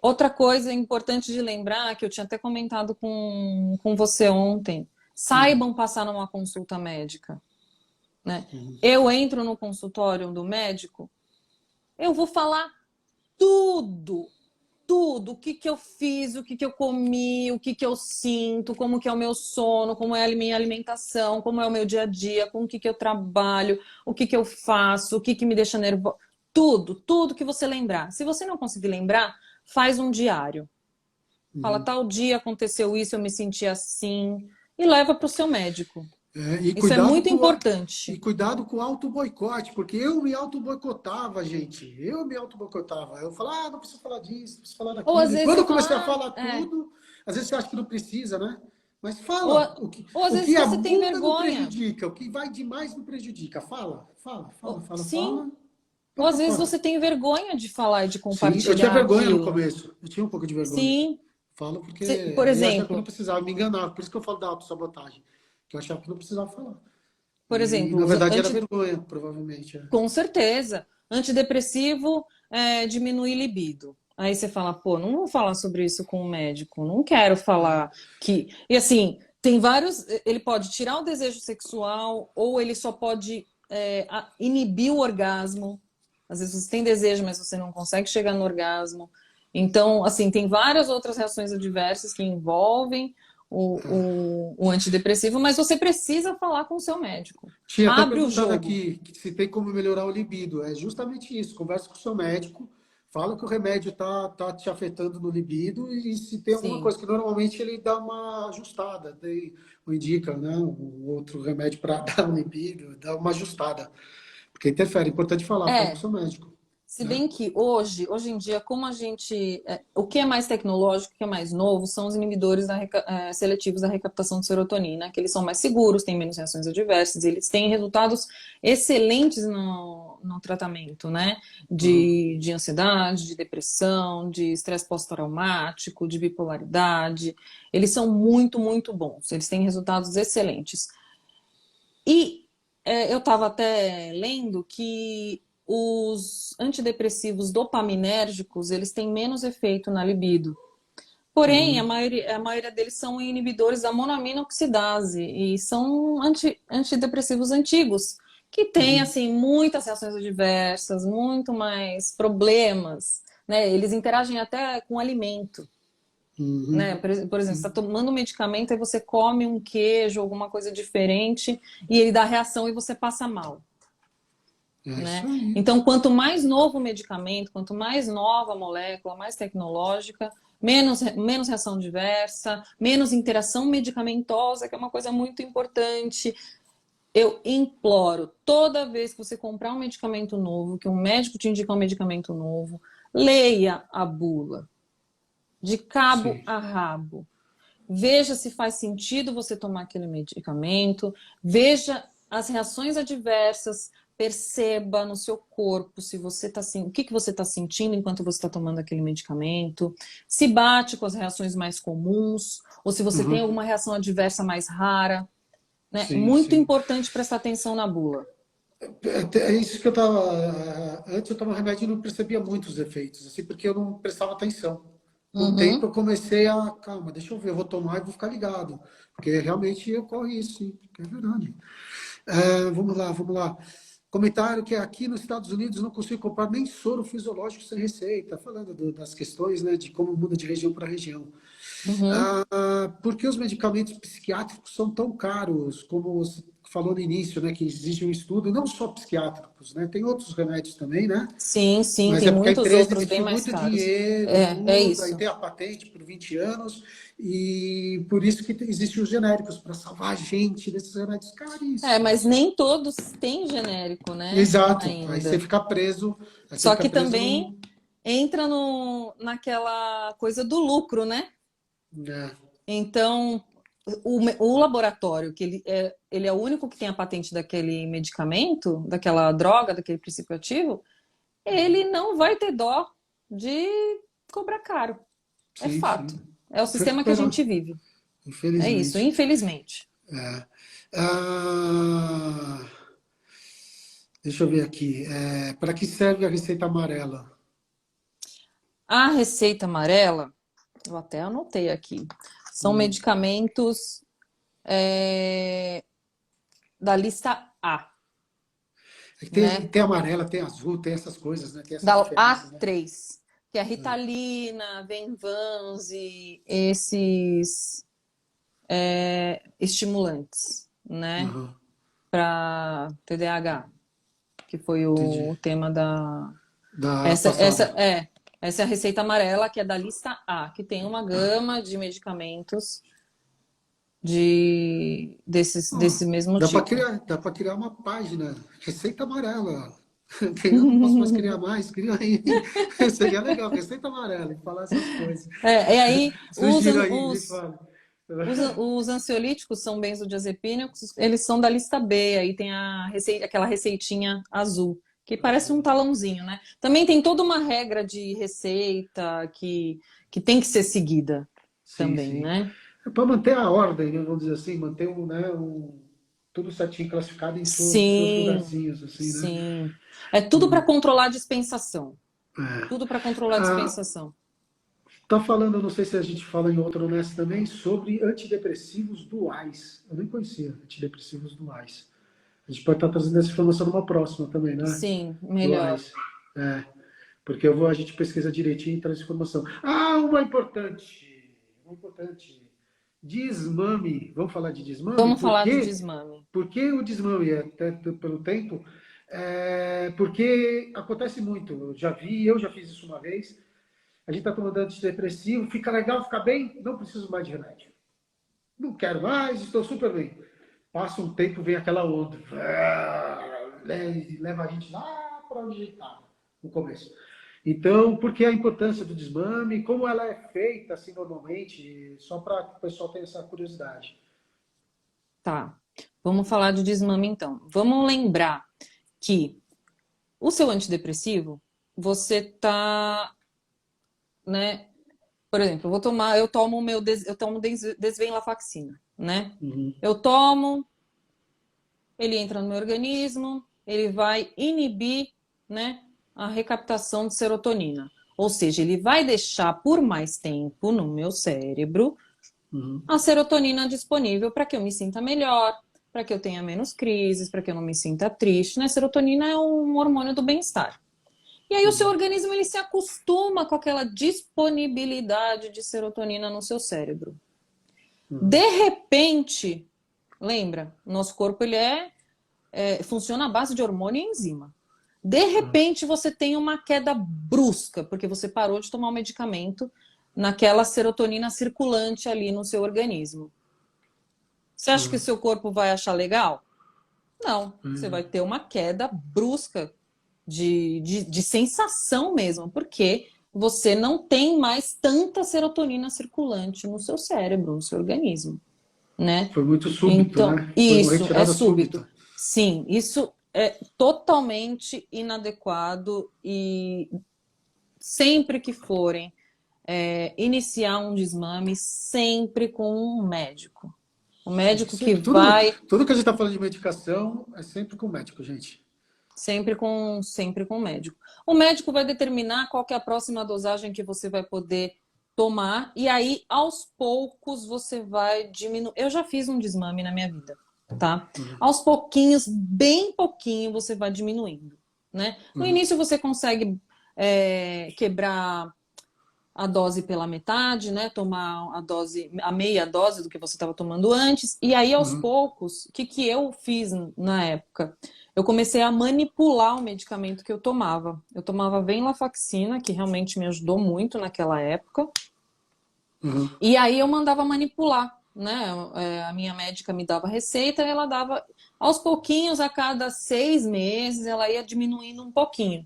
S1: Outra coisa importante de lembrar, que eu tinha até comentado com você ontem, saibam passar numa consulta médica. Né? Eu entro no consultório do médico, eu vou falar tudo, tudo, o que eu fiz, o que eu comi, o que eu sinto, como que é o meu sono, como é a minha alimentação, como é o meu dia a dia, com o que eu trabalho, o que eu faço, o que me deixa nervosa, tudo, tudo que você lembrar. Se você não conseguir lembrar, faz um diário. Fala, tal dia aconteceu isso, eu me senti assim, e leva para o seu médico.
S2: E
S1: Isso é
S2: cuidado
S1: muito
S2: com
S1: importante.
S2: o auto-boicote, porque eu me auto-boicotava, gente. Eu me auto-boicotava. Eu falava, não preciso falar disso, não preciso falar
S1: Ou às
S2: daquilo. E
S1: vezes
S2: quando
S1: você
S2: eu comecei a
S1: fala,
S2: falar tudo, às vezes você acha que não precisa, né? Mas
S1: ou,
S2: fala.
S1: ou às
S2: O
S1: vezes
S2: que
S1: você tem
S2: abunda não
S1: vergonha.
S2: prejudica, o que vai demais não prejudica. Fala, fala, fala, fala,
S1: Sim,
S2: fala.
S1: ou
S2: Põe
S1: às
S2: pra
S1: vezes
S2: fora.
S1: você tem vergonha de falar e de
S2: Sim, eu tinha
S1: compartilhar
S2: vergonha no
S1: aquilo.
S2: começo. Eu tinha um pouco de vergonha.
S1: Sim,
S2: Falo porque
S1: por
S2: aí eu achava que eu não
S1: exemplo,
S2: precisava, me enganava. Por isso que eu falo da autossabotagem. Que eu achava que não precisava falar.
S1: por
S2: E,
S1: exemplo,
S2: na verdade, era vergonha, provavelmente.
S1: com certeza, antidepressivo diminui libido. Aí você fala, pô, não vou falar sobre isso com o médico, não quero falar que. E assim, tem vários. Ele pode tirar o desejo sexual, ou ele só pode inibir o orgasmo. Às vezes você tem desejo, mas você não consegue chegar no orgasmo. Então, assim, tem várias outras reações adversas que envolvem o antidepressivo, mas você precisa falar com o seu médico.
S2: Tinha até
S1: Abre o
S2: perguntado
S1: jogo.
S2: aqui se tem como melhorar o libido. É justamente isso. Conversa com o seu médico, fala que o remédio tá te afetando no libido e se tem alguma
S1: Sim.
S2: coisa que normalmente ele dá uma ajustada, ou indica, né, um outro remédio para dar o libido, dá uma ajustada. Porque interfere. É importante falar, fala com o
S1: É,
S2: seu médico.
S1: se
S2: Né?
S1: bem que hoje em dia, como a gente. O que é mais tecnológico, o que é mais novo, são os inibidores seletivos da recaptação de serotonina, que eles são mais seguros, têm menos reações adversas, eles têm resultados excelentes no tratamento, né? De ansiedade, de depressão, de estresse pós-traumático, de bipolaridade. Eles são muito, muito bons, eles têm resultados excelentes. E eu estava até lendo que os antidepressivos dopaminérgicos, eles têm menos efeito na libido. Porém, a maioria deles são inibidores da monoamina oxidase e são antidepressivos antigos, que têm, assim, muitas reações adversas, muito mais problemas, né? Eles interagem até com alimento. Né? Por exemplo, você está tomando um medicamento e você come um queijo, alguma coisa diferente, e ele dá reação e você passa mal.
S2: É isso
S1: Né?
S2: aí.
S1: Então, quanto mais novo o medicamento, quanto mais nova a molécula, mais tecnológica, menos reação diversa, menos interação medicamentosa, que é uma coisa muito importante. Eu imploro, toda vez que você comprar um medicamento novo, que um médico te indicar um medicamento novo, leia a bula, de cabo
S2: Sim.
S1: a rabo. Veja se faz sentido você tomar aquele medicamento, veja as reações adversas, perceba no seu corpo se você tá o que que você está sentindo enquanto você está tomando aquele medicamento, se bate com as reações mais comuns, ou se você tem
S2: Uhum.
S1: alguma reação adversa mais rara, né?
S2: Sim,
S1: Muito
S2: sim.
S1: importante prestar atenção na bula.
S2: É isso que eu estava. Antes eu tomava remédio e não percebia muito os efeitos, assim, porque eu não prestava atenção. Com o tempo
S1: Uhum.
S2: eu comecei a, calma, deixa eu ver, eu vou tomar e vou ficar ligado. Porque realmente ocorre isso, sim, é verdade. Vamos lá, vamos lá. Comentário que aqui nos Estados Unidos não consigo comprar nem soro fisiológico sem receita, falando das questões, né, de como muda de região para região.
S1: Uhum.
S2: Por que os medicamentos psiquiátricos são tão caros, como você falou no início, né, que exige um estudo, não só psiquiátricos, né, tem outros remédios também, né,
S1: Sim, sim,
S2: mas
S1: tem
S2: é porque a
S1: muitos
S2: empresa
S1: outros bem
S2: investiu
S1: mais
S2: muito
S1: caros.
S2: dinheiro,
S1: É
S2: tudo, aí
S1: isso.
S2: tem a patente por 20 anos, e por isso que existem os genéricos, para salvar a gente desses remédios
S1: É, mas
S2: caríssimos.
S1: nem todos têm genérico, né?
S2: Exato,
S1: Ainda.
S2: aí você
S1: Só
S2: fica
S1: que
S2: preso
S1: também
S2: num...
S1: entra no, naquela coisa do lucro, né?
S2: né,
S1: Então, o laboratório, que ele é o único que tem a patente daquele medicamento, daquela droga, daquele princípio ativo, ele não vai ter dó de cobrar caro. É
S2: sim,
S1: fato.
S2: sim.
S1: É o
S2: Isso é
S1: sistema que a
S2: esperar,
S1: gente vive. É isso,
S2: infelizmente.
S1: infelizmente.
S2: É. Ah, deixa eu ver aqui. Para que serve a receita amarela?
S1: A receita amarela, eu até anotei aqui, são
S2: Hum.
S1: medicamentos é, da lista A,
S2: É que tem,
S1: né?
S2: tem amarela, tem azul, tem essas coisas, né? Tem essas
S1: Da
S2: diferenças, né?
S1: A3, que é a Ritalina, Venvanse, esses estimulantes, né?
S2: Aham,
S1: Para TDAH, que foi
S2: entendi.
S1: o tema da.
S2: Da
S1: Essa, essa
S2: passada.
S1: é. Essa é a receita amarela, que é da lista A, que tem uma gama de medicamentos
S2: Ó,
S1: desse mesmo tipo.
S2: dá para criar uma página. Receita amarela. Eu não posso mais criar mais, cria aí. Seria legal, receita amarela, e falar essas coisas.
S1: E aí,
S2: Sugiro aí, me fale.
S1: os ansiolíticos são benzodiazepínicos, eles são da lista B, aí tem aquela receitinha azul, que parece um talãozinho, né? Também tem toda uma regra de receita que tem que ser seguida
S2: Sim,
S1: também,
S2: sim.
S1: né?
S2: É para manter a ordem, né, vamos dizer assim, manter tudo certinho classificado em seus
S1: Sim,
S2: lugarzinhos, assim, né?
S1: sim. É tudo para
S2: Hum,
S1: controlar a dispensação.
S2: é.
S1: Tudo para controlar a
S2: Ah,
S1: dispensação.
S2: tá falando, eu não sei se a gente fala em outro nessa também, sobre antidepressivos duais. Eu nem conhecia antidepressivos duais. A gente pode estar trazendo essa informação numa próxima também, né?
S1: Sim, melhor.
S2: Duais. É, porque a gente pesquisa direitinho e traz informação. Uma importante. Uma importante. Desmame. Vamos falar de desmame?
S1: Vamos
S2: Por
S1: falar de
S2: quê?
S1: desmame.
S2: Por que o desmame, até pelo tempo? Porque acontece muito. Eu já fiz isso uma vez. A gente está tomando antidepressivo, fica legal, fica bem, não preciso mais de remédio. Não quero mais, estou super bem. Passa um tempo, vem aquela onda. Leva a gente lá para onde a gente estava no começo. Então, por que a importância do desmame? Como ela é feita, assim, normalmente? Só para que o pessoal tenha essa curiosidade.
S1: Tá. Vamos falar de desmame então. Vamos lembrar que o seu antidepressivo, você tá, né? Por exemplo, eu tomo desvenlafaxina, né?
S2: Uhum.
S1: Eu tomo, ele entra no meu organismo, ele vai inibir, né, a recaptação de serotonina. Ou seja, ele vai deixar por mais tempo no meu cérebro
S2: Uhum.
S1: a serotonina disponível para que eu me sinta melhor, para que eu tenha menos crises, para que eu não me sinta triste, né? Serotonina é um hormônio do bem-estar. E aí o seu
S2: Uhum.
S1: organismo ele se acostuma com aquela disponibilidade de serotonina no seu cérebro. De
S2: Uhum.
S1: repente, lembra, nosso corpo funciona à base de hormônio e enzima. De repente você tem uma queda brusca, porque você parou de tomar o medicamento naquela serotonina circulante ali no seu organismo. Você acha que o
S2: Uhum.
S1: seu corpo vai achar legal? Não. Você
S2: Uhum.
S1: vai ter uma queda brusca de sensação mesmo, porque você não tem mais tanta serotonina circulante no seu cérebro, no seu organismo, né?
S2: Foi muito súbito,
S1: Então,
S2: né? Foi uma
S1: isso é
S2: retirada
S1: súbito.
S2: súbita.
S1: Sim, isso é totalmente inadequado e sempre que forem iniciar um desmame, sempre com um médico. O médico que
S2: Sempre,
S1: vai
S2: tudo que a gente está falando de medicação é sempre com o médico, gente.
S1: sempre com o médico. O médico vai determinar qual que é a próxima dosagem que você vai poder tomar e aí aos poucos você vai diminuir. Eu já fiz um desmame na minha vida, tá? Aos pouquinhos, bem pouquinho, você vai diminuindo, né? No início você consegue quebrar a dose pela metade, né? Tomar a meia dose do que você estava tomando antes. E aí, aos poucos, o que eu fiz na época? Eu comecei a manipular o medicamento que eu tomava. Eu tomava venlafaxina, que realmente me ajudou muito naquela época. E aí eu mandava manipular, né? A minha médica me dava receita e ela dava aos pouquinhos, a cada 6 meses, ela ia diminuindo um pouquinho.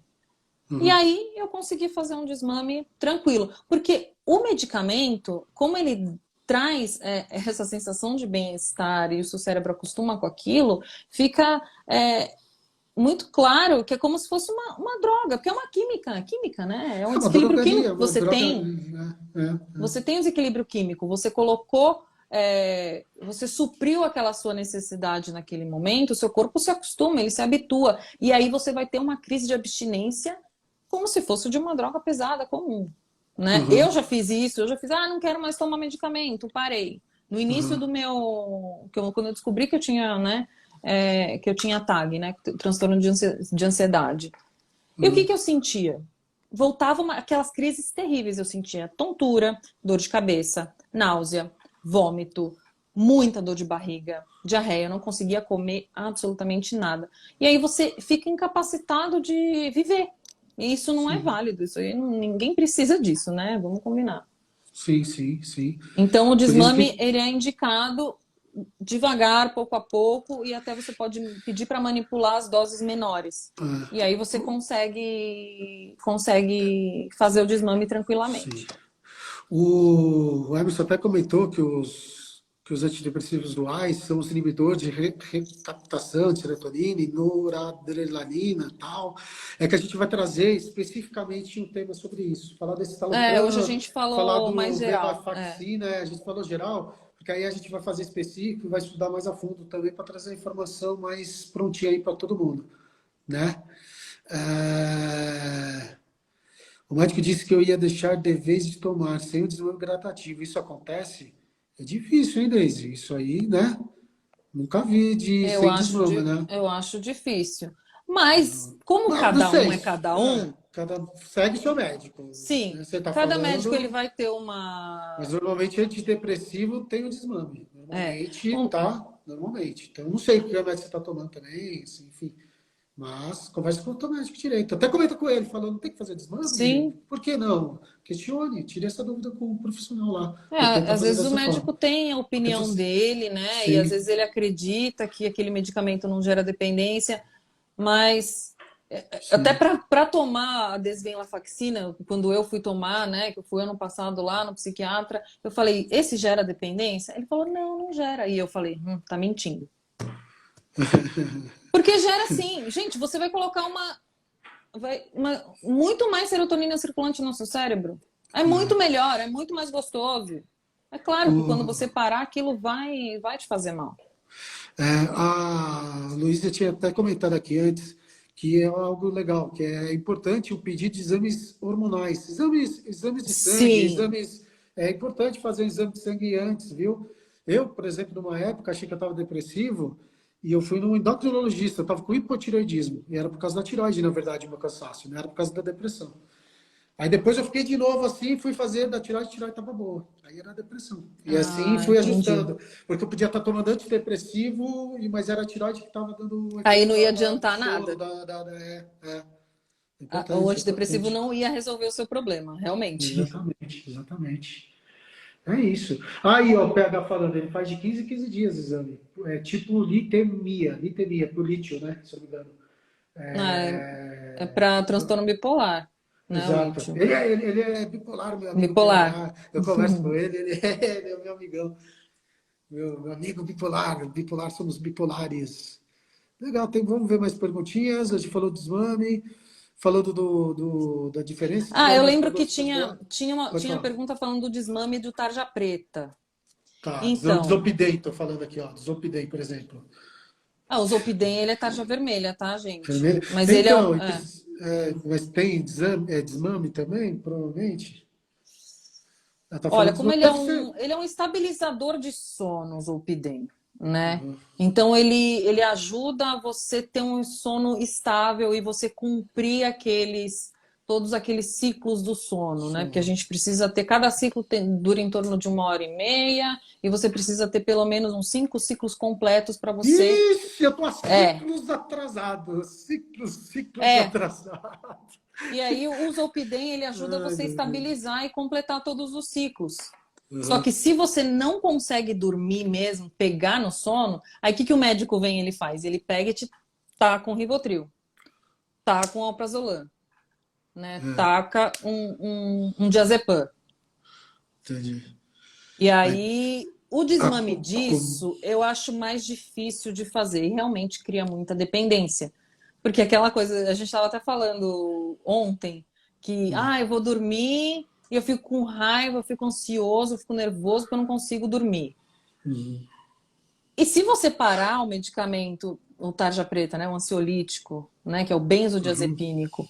S1: E aí eu consegui fazer um desmame tranquilo. Porque o medicamento, como ele traz essa sensação de bem-estar e o seu cérebro acostuma com aquilo, fica muito claro que é como se fosse uma droga, porque é uma química, né? É um
S2: É uma
S1: desequilíbrio químico
S2: drogaria,
S1: que
S2: uma
S1: você
S2: droga.
S1: tem. Você tem um desequilíbrio químico, você colocou, você supriu aquela sua necessidade naquele momento, o seu corpo se acostuma, ele se habitua. E aí você vai ter uma crise de abstinência como se fosse de uma droga pesada comum, né? Eu já fiz isso, não quero mais tomar medicamento, parei. No início do meu, quando eu descobri que eu tinha, né, que eu tinha TAG, né, transtorno de ansiedade. E o que eu sentia? Voltavam aquelas crises terríveis, eu sentia tontura, dor de cabeça, náusea, vômito, muita dor de barriga, diarreia, eu não conseguia comer absolutamente nada. E aí você fica incapacitado de viver. E isso não é válido, isso aí ninguém precisa disso, né? Vamos combinar.
S2: Sim, sim, sim.
S1: Então o
S2: Por isso
S1: desmame,
S2: que.
S1: ele é indicado devagar, pouco a pouco, e até você pode pedir para manipular as doses menores. E aí você consegue fazer o desmame
S2: Sim.
S1: tranquilamente.
S2: O Emerson até comentou que os antidepressivos duais são os inibidores de recaptação de serotonina e noradrenalina e tal. É que a gente vai trazer especificamente um tema sobre isso. Falar desse
S1: Hoje a
S2: talopram,
S1: gente
S2: falar
S1: falou mais
S2: do
S1: geral.
S2: venlafaxina, a gente falou geral, porque aí a gente vai fazer específico e vai estudar mais a fundo também para trazer a informação mais prontinha aí para todo mundo, né? É... O médico disse que eu ia deixar de vez de tomar, sem o desmame gradativo. Isso acontece? É difícil, hein, Deise? Isso aí, né? Nunca vi de sem desmame, né?
S1: Eu acho difícil. Mas, como
S2: Não
S1: cada um
S2: sei.
S1: é cada um,
S2: Segue seu médico,
S1: sim,
S2: né? Você está
S1: cada médico ele
S2: falando,
S1: vai ter
S2: mas
S1: uma.
S2: normalmente antidepressivo tem o desmame.
S1: É,
S2: Normalmente,
S1: um-
S2: tá? Normalmente. Então, eu não sei o que remédio você está tomando também, assim, enfim. Mas converse com o teu médico direito. Até comenta com ele, falando, tem que fazer desmame?
S1: sim.
S2: Por que não? Questione, tire essa dúvida com o profissional lá. Eu tento
S1: Às
S2: fazer
S1: vezes o
S2: dessa
S1: médico
S2: forma.
S1: tem a
S2: Porque
S1: opinião
S2: você...
S1: dele, né? E às
S2: Sim.
S1: vezes ele acredita que aquele medicamento não gera dependência, mas até
S2: Sim.
S1: para tomar a desvenlafaxina, quando eu fui tomar, né, que eu fui ano passado lá no psiquiatra, eu falei, esse gera dependência? Ele falou, não, não gera. E eu falei, tá mentindo. Porque gera sim. Gente, você vai colocar muito mais serotonina circulante no seu cérebro. É muito melhor, é muito mais gostoso. É claro que quando você
S2: O...
S1: parar, aquilo vai te fazer mal.
S2: A Luísa tinha até comentado aqui antes que é algo legal, que é importante o pedido de exames hormonais, exames de sangue,
S1: Sim.
S2: exames. É importante fazer um exame de sangue antes, viu? Eu, por exemplo, numa época achei que eu estava depressivo e eu fui num endocrinologista, eu estava com hipotireoidismo, e era por causa da tireoide, na verdade, o meu cansaço, não era por causa da depressão. Aí depois eu fiquei de novo assim, fui fazer da tireoide, a tireoide estava boa. Aí era depressão. E assim
S1: Ah,
S2: fui
S1: entendi.
S2: ajustando. Porque eu podia estar tomando antidepressivo, mas era a tireoide que estava dando o
S1: Aí
S2: efeito
S1: não ia
S2: do
S1: adiantar
S2: soro,
S1: nada.
S2: é
S1: O
S2: importante, é
S1: antidepressivo
S2: importante.
S1: não ia resolver o seu problema, realmente.
S2: Exatamente, exatamente. É isso. Aí, ó, o PH falando, ele faz de 15 em 15 dias o exame. É tipo litemia, pro lítio, né? Se eu não me engano.
S1: É para transtorno bipolar, né, o
S2: Exato.
S1: lítio.
S2: Ele é bipolar, meu amigo
S1: Bipolar.
S2: PH. Eu converso com ele, ele é meu amigão. Meu amigo bipolar, bipolar somos bipolares. Legal, vamos ver mais perguntinhas. A gente falou do desmame, falou da diferença.
S1: Ah,
S2: Tiveram
S1: eu
S2: mais
S1: lembro que
S2: perguntas sobre
S1: tinha,
S2: dela?
S1: tinha, uma,
S2: Pode
S1: tinha
S2: falar.
S1: pergunta falando do desmame do tarja preta.
S2: Tá,
S1: Então,
S2: Zolpidem, tô falando aqui, ó. Zolpidem, por exemplo.
S1: o Zolpidem, ele é tarja vermelha, tá, gente?
S2: Vermelho.
S1: Mas ele é
S2: Então,
S1: um...
S2: mas tem desmame também, provavelmente? Ela tá
S1: Olha,
S2: falando
S1: como
S2: desmame. Deve ser.
S1: ele é um estabilizador de sono, o Zolpidem, né?
S2: Uhum.
S1: Então ele ajuda você ter um sono estável e você cumprir todos aqueles ciclos do sono, né? Porque a
S2: Sono.
S1: gente precisa ter, cada ciclo dura em torno de 1 hora e meia, e você precisa ter pelo menos uns 5 ciclos completos para você.
S2: Ixi, eu tô há
S1: É,
S2: ciclos atrasados. Ciclos
S1: é.
S2: atrasados.
S1: E aí o Zolpidem, ele ajuda
S2: Ai,
S1: você a
S2: meu Deus.
S1: estabilizar e completar todos os ciclos. Só
S2: Uhum.
S1: que se você não consegue dormir mesmo, pegar no sono, aí o que o médico vem e ele faz? Ele pega e te taca com Rivotril, taca com Alprazolam, né?
S2: É,
S1: Taca um diazepam.
S2: entendi.
S1: E
S2: Aí,
S1: aí o
S2: a,
S1: desmame
S2: co- co-
S1: disso eu acho mais difícil de fazer e realmente cria muita dependência. Porque aquela coisa, a gente estava até falando ontem, que eu vou dormir e eu fico com raiva, eu fico ansioso, eu fico nervoso porque eu não consigo dormir.
S2: Uhum.
S1: E se você parar o medicamento, o tarja preta, né, o ansiolítico, né, que é o
S2: Uhum.
S1: benzodiazepínico,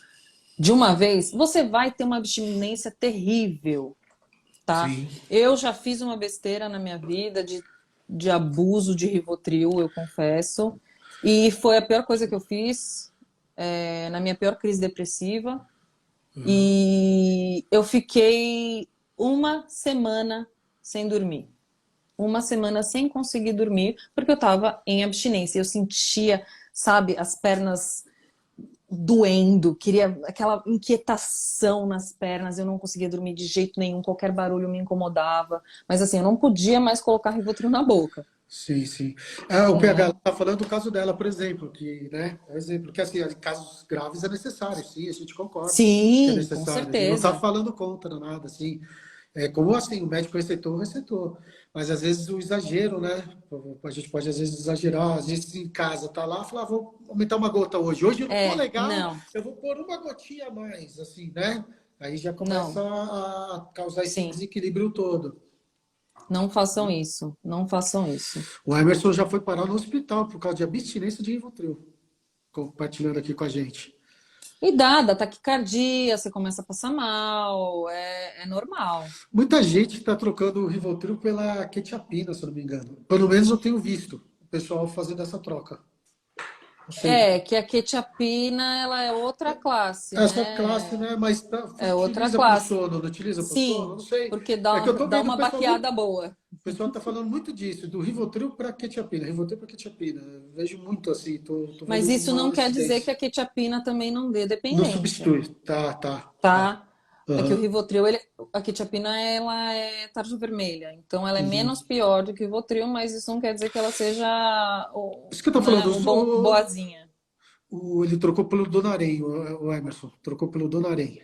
S1: de uma vez, você vai ter uma abstinência terrível, tá?
S2: Sim.
S1: Eu já fiz uma besteira na minha vida de abuso de Rivotril, eu confesso, e foi a pior coisa que eu fiz, na minha pior crise depressiva,
S2: Uhum.
S1: e eu fiquei 1 semana sem dormir. 1 semana sem conseguir dormir, porque eu estava em abstinência. Eu sentia, sabe, as pernas doendo, queria aquela inquietação nas pernas, eu não conseguia dormir de jeito nenhum, qualquer barulho me incomodava. Mas assim, eu não podia mais colocar Rivotril na boca,
S2: Sim, sim. Ah, o PH
S1: né?
S2: está falando do caso dela, por exemplo, que, né, é um exemplo, que assim, em casos graves é necessário, sim, a gente concorda que é
S1: Sim, com
S2: necessário. A gente não está
S1: certeza.
S2: falando contra nada, assim. É, como assim, o médico receitou, receitou. Mas às vezes o exagero, né? A gente pode às vezes exagerar, às vezes em casa tá lá, falar, vou aumentar uma gota hoje. Hoje eu não tô legal,
S1: Não,
S2: eu vou pôr uma gotinha a mais, assim, né? Aí já começa
S1: não,
S2: a causar esse
S1: sim.
S2: desequilíbrio todo.
S1: Não façam isso, não façam isso.
S2: O Emerson já foi parar no hospital por causa de abstinência de Rivotril, compartilhando aqui com a gente.
S1: E dá taquicardia, você começa a passar mal, é normal.
S2: Muita gente está trocando o Rivotril pela quetiapina, se eu não me engano. Pelo menos eu tenho visto o pessoal fazendo essa troca. Não sei.
S1: É, que a quetiapina, ela é outra classe,
S2: Essa classe,
S1: né?
S2: né? Mas
S1: É outra
S2: utiliza para o
S1: classe.
S2: sono, não utiliza para o sono?
S1: Sim,
S2: Não sei.
S1: porque
S2: É que eu estou
S1: dá
S2: vendo o
S1: uma
S2: pessoal muito.
S1: baqueada boa.
S2: O pessoal está falando muito disso, do Rivotril para quetiapina. Rivotril para quetiapina. Eu vejo muito assim, tô
S1: Mas
S2: vendo
S1: isso
S2: uma
S1: não quer dizer que
S2: incidência.
S1: a quetiapina também não dê
S2: Não
S1: dependência,
S2: substitui. Tá, tá, tá.
S1: tá? É que o
S2: Aham.
S1: Rivotril, a quetiapina, ela é tarja vermelha. Então, ela é
S2: Uhum.
S1: menos pior do que o Rivotril, mas isso não quer dizer que ela seja,
S2: Isso que eu tô
S1: né,
S2: falando,
S1: boazinha.
S2: ele trocou pelo Donarém, o Emerson, trocou pelo Donarém,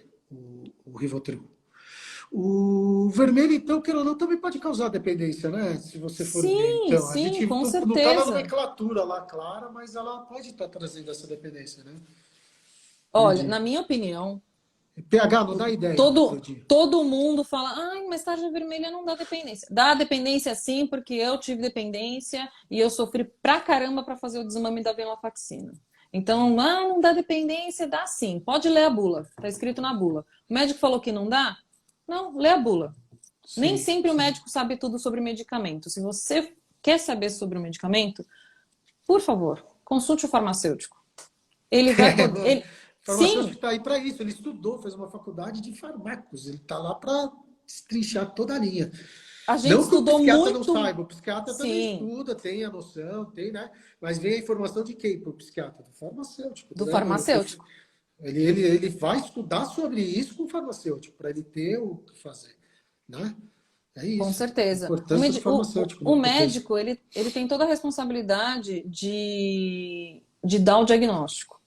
S2: o Rivotril. O vermelho, então, queira ou não, também pode causar dependência, né? Se você for ver.
S1: Sim,
S2: Então, a
S1: sim,
S2: gente
S1: com
S2: não está na
S1: certeza.
S2: nomenclatura lá clara, mas ela pode estar trazendo essa dependência, né?
S1: Olha, na
S2: Entendi.
S1: minha opinião,
S2: pH não dá ideia,
S1: todo,
S2: Claudinho.
S1: todo mundo fala, ai, mas tarja vermelha não dá dependência. Dá dependência sim, porque eu tive dependência e eu sofri pra caramba pra fazer o desmame da venlafaxina. Então, não dá dependência, dá sim. Pode ler a bula, tá escrito na bula. O médico falou que não dá? Não, lê a bula. Nem
S2: Sim,
S1: sempre o
S2: sim.
S1: médico sabe tudo sobre medicamento. Se você quer saber sobre o medicamento, por favor, consulte o farmacêutico. Ele vai
S2: É,
S1: poder.
S2: né? O farmacêutico
S1: Sim,
S2: está aí para isso. Ele estudou, fez uma faculdade de farmacos. Ele está lá para destrinchar toda a linha.
S1: a gente
S2: Não que o
S1: estudou
S2: psiquiatra não
S1: muito.
S2: saiba, o psiquiatra também
S1: Sim,
S2: estuda, tem a noção, tem, né? Mas vem a informação de quem para o psiquiatra? Do farmacêutico,
S1: do
S2: né?
S1: farmacêutico.
S2: Ele vai estudar sobre isso com o farmacêutico, para ele ter o que fazer, né? É
S1: Com
S2: isso. A
S1: certeza.
S2: importância do farmacêutico
S1: O
S2: na coisa.
S1: médico, ele tem toda a responsabilidade de dar o diagnóstico.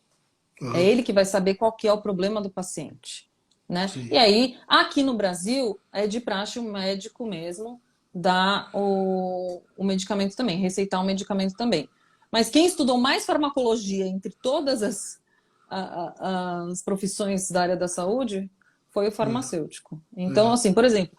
S1: É
S2: Aham,
S1: ele que vai saber qual que é o problema do paciente, né? E
S2: sim.
S1: aí, aqui no Brasil, é de praxe o médico mesmo dar o medicamento também, receitar o medicamento também. Mas quem estudou mais farmacologia entre todas as profissões da área da saúde foi o farmacêutico. Então, assim, por exemplo,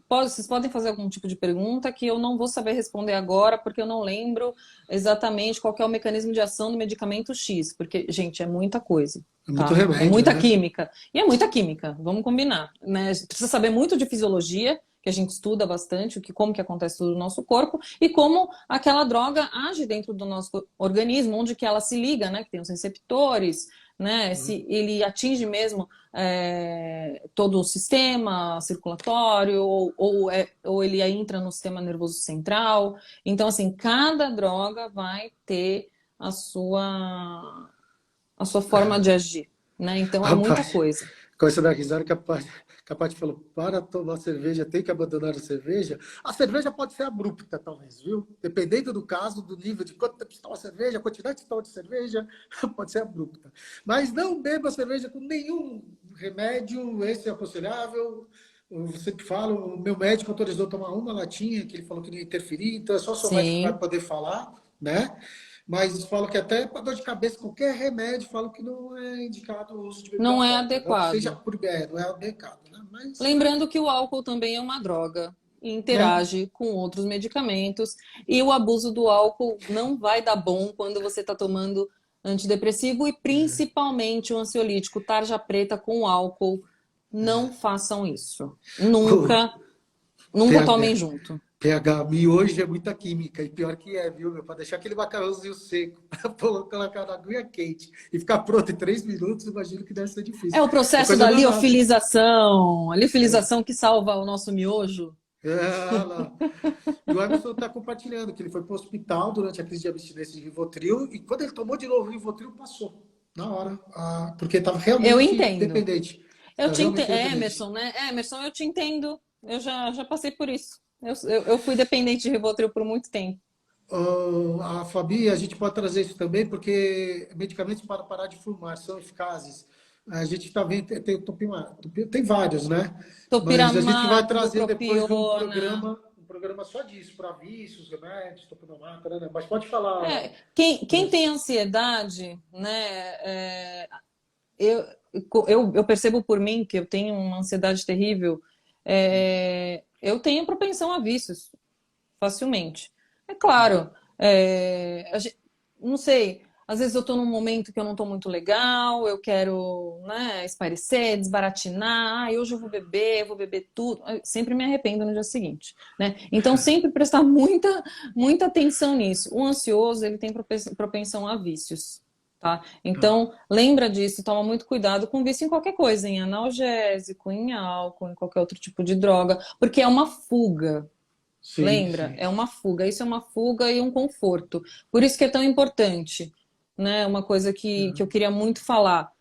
S1: vocês podem fazer algum tipo de pergunta que eu não vou saber responder agora, porque eu não lembro exatamente qual que é o mecanismo de ação do medicamento X, porque, gente, é muita coisa.
S2: É muito
S1: Tá? É
S2: remédio,
S1: muita
S2: né?
S1: química. E é muita química, vamos combinar, né? Precisa saber muito de fisiologia, que a gente estuda bastante, como que acontece tudo no nosso corpo, e como aquela droga age dentro do nosso organismo, onde que ela se liga, né? Que tem os receptores, né? Se ele atinge mesmo todo o sistema circulatório, ou ele entra no sistema nervoso central. Então, assim, cada droga vai ter a sua forma de agir, né? Então é muita
S2: Rapaz,
S1: coisa.
S2: começa a dar risada que a Paty falou, para tomar cerveja, tem que abandonar a cerveja. A cerveja pode ser abrupta, talvez, viu? Dependendo do caso, do nível de quanto tempo você toma cerveja, a quantidade que você toma de cerveja, pode ser abrupta. Mas não beba cerveja com nenhum remédio, esse é aconselhável. Eu sempre falo, o meu médico autorizou tomar uma latinha, que ele falou que não ia interferir, então é só seu médico que vai
S1: Sim,
S2: poder falar, né? Mas falo que até para dor de cabeça, qualquer remédio, falo que não é indicado o uso de bebida
S1: não é
S2: alcoólica. Não que seja
S1: adequado.
S2: por não é adequado, né? Mas,
S1: Lembrando que o álcool também é uma droga e
S2: né?
S1: interage com outros medicamentos, e o abuso do álcool não vai dar bom quando você está tomando antidepressivo e principalmente o ansiolítico, tarja preta com álcool. Não façam isso.
S2: O
S1: Nunca, nunca tomem
S2: pH,
S1: junto.
S2: miojo é muita química, e pior que é, viu, meu? Para deixar aquele macarrãozinho seco, para colocar na aguinha quente e ficar pronto em 3 minutos, imagino que deve ser
S1: É
S2: difícil.
S1: o
S2: É
S1: processo
S2: coisa
S1: da
S2: danada.
S1: liofilização, a liofilização que salva o nosso miojo.
S2: É, lá. E o Emerson está compartilhando que ele foi para o hospital durante a crise de abstinência de Rivotril e quando ele tomou de novo o Rivotril, passou na hora, porque estava
S1: Eu
S2: realmente
S1: entendo.
S2: dependente.
S1: Eu
S2: Estava
S1: te entendo.
S2: realmente dependente.
S1: Emerson, né? Emerson, eu te entendo. Eu já passei por isso. Eu fui dependente de Rivotril por muito tempo.
S2: A Fabi, a gente pode trazer isso também, porque medicamentos para parar de fumar são eficazes. A gente está vendo, tem o tem vários, né? Mas a gente vai
S1: Topiramato,
S2: trazer depois
S1: bupropiona.
S2: um programa só disso, para vícios, remédios, topinamato, né? Mas pode falar.
S1: Quem tem ansiedade, né? Eu, eu percebo por mim que eu tenho uma ansiedade terrível. Eu tenho propensão a vícios, facilmente. É claro, não sei, às vezes eu estou num momento que eu não estou muito legal, eu quero, né, espairecer, desbaratinar, hoje eu vou beber tudo, eu sempre me arrependo no dia seguinte, né? Então sempre prestar muita atenção nisso. O ansioso, ele tem propensão a vícios. Tá? Então, lembra disso, toma muito cuidado com vício em qualquer coisa, em analgésico, em álcool, em qualquer outro tipo de droga, porque é uma fuga.
S2: Sim,
S1: Lembra?
S2: sim.
S1: É uma fuga. Isso é uma fuga e um conforto. Por isso que é tão importante, né? Uma coisa que eu queria muito falar.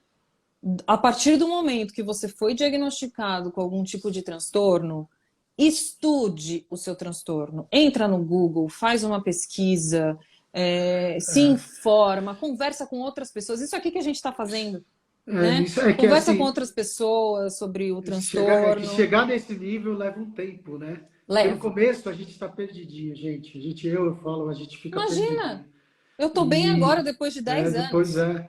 S1: A partir do momento que você foi diagnosticado com algum tipo de transtorno, estude o seu transtorno. Entra no Google, faz uma pesquisa, se informa, conversa com outras pessoas. Isso aqui que a gente está fazendo, né?
S2: Isso é que
S1: Conversa com
S2: assim,
S1: outras pessoas sobre o
S2: é que
S1: transtorno.
S2: chegar nesse nível leva um tempo, né? Porque no
S1: Leva.
S2: começo a gente está perdidinho, gente. Eu falo, a gente fica
S1: Imagina!
S2: perdidinho.
S1: Eu tô bem agora
S2: E
S1: depois de 10
S2: depois
S1: anos.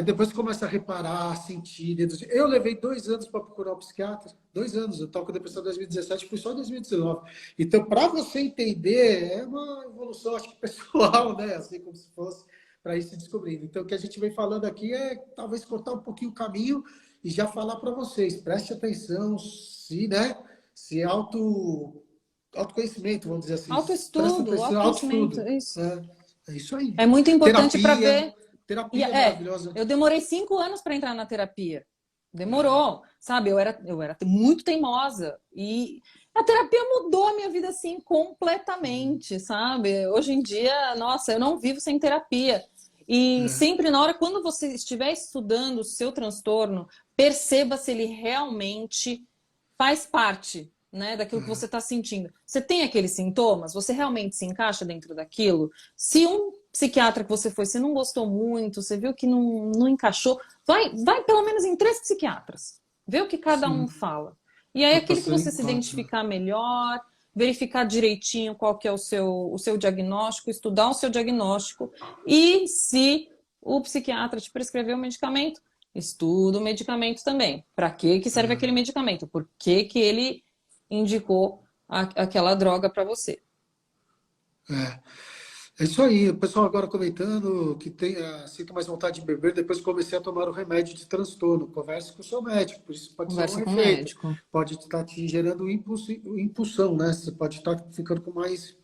S2: depois começa a reparar, a sentir. Eu levei 2 anos para procurar um psiquiatra. 2 anos. Eu estava com depressão em 2017, fui só em 2019. Então, para você entender, é uma evolução, acho que pessoal, né? Assim como se fosse para ir se descobrindo. Então, o que a gente vem falando aqui é talvez cortar um pouquinho o caminho e já falar para vocês. Preste atenção, se, né? Se autoconhecimento, vamos dizer assim. Presta
S1: Autoestudo,
S2: atenção,
S1: autoconhecimento,
S2: autoestudo.
S1: é isso.
S2: É isso aí.
S1: É muito importante para
S2: Terapia,
S1: ver. E
S2: terapia maravilhosa.
S1: eu demorei 5 anos para entrar na terapia. Demorou, sabe? Eu era muito teimosa. E a terapia mudou a minha vida, assim, completamente, sabe? Hoje em dia, nossa, eu não vivo sem terapia. E sempre na hora, quando você estiver estudando o seu transtorno, perceba se ele realmente faz parte, né, daquilo que você está sentindo. Você tem aqueles sintomas? Você realmente se encaixa dentro daquilo? Se um psiquiatra que você foi, você não gostou muito, você viu que não encaixou, vai pelo menos em 3 psiquiatras. Vê o que cada um
S2: Sim,
S1: fala. E aí
S2: para
S1: aquele que
S2: passar
S1: você se
S2: em quatro.
S1: identificar melhor, verificar direitinho qual que é o seu diagnóstico, estudar o seu diagnóstico e se o psiquiatra te prescreveu o medicamento, estuda o medicamento também. Para que serve aquele medicamento? Por que ele indicou aquela droga para você?
S2: É. É isso aí, o pessoal agora comentando que sinto mais vontade de beber depois que comecei a tomar o remédio de transtorno. Converse com o seu médico, por isso pode ser um
S1: Conversa com o
S2: efeito.
S1: médico.
S2: Pode estar te gerando impulsão, né? Você pode estar ficando com mais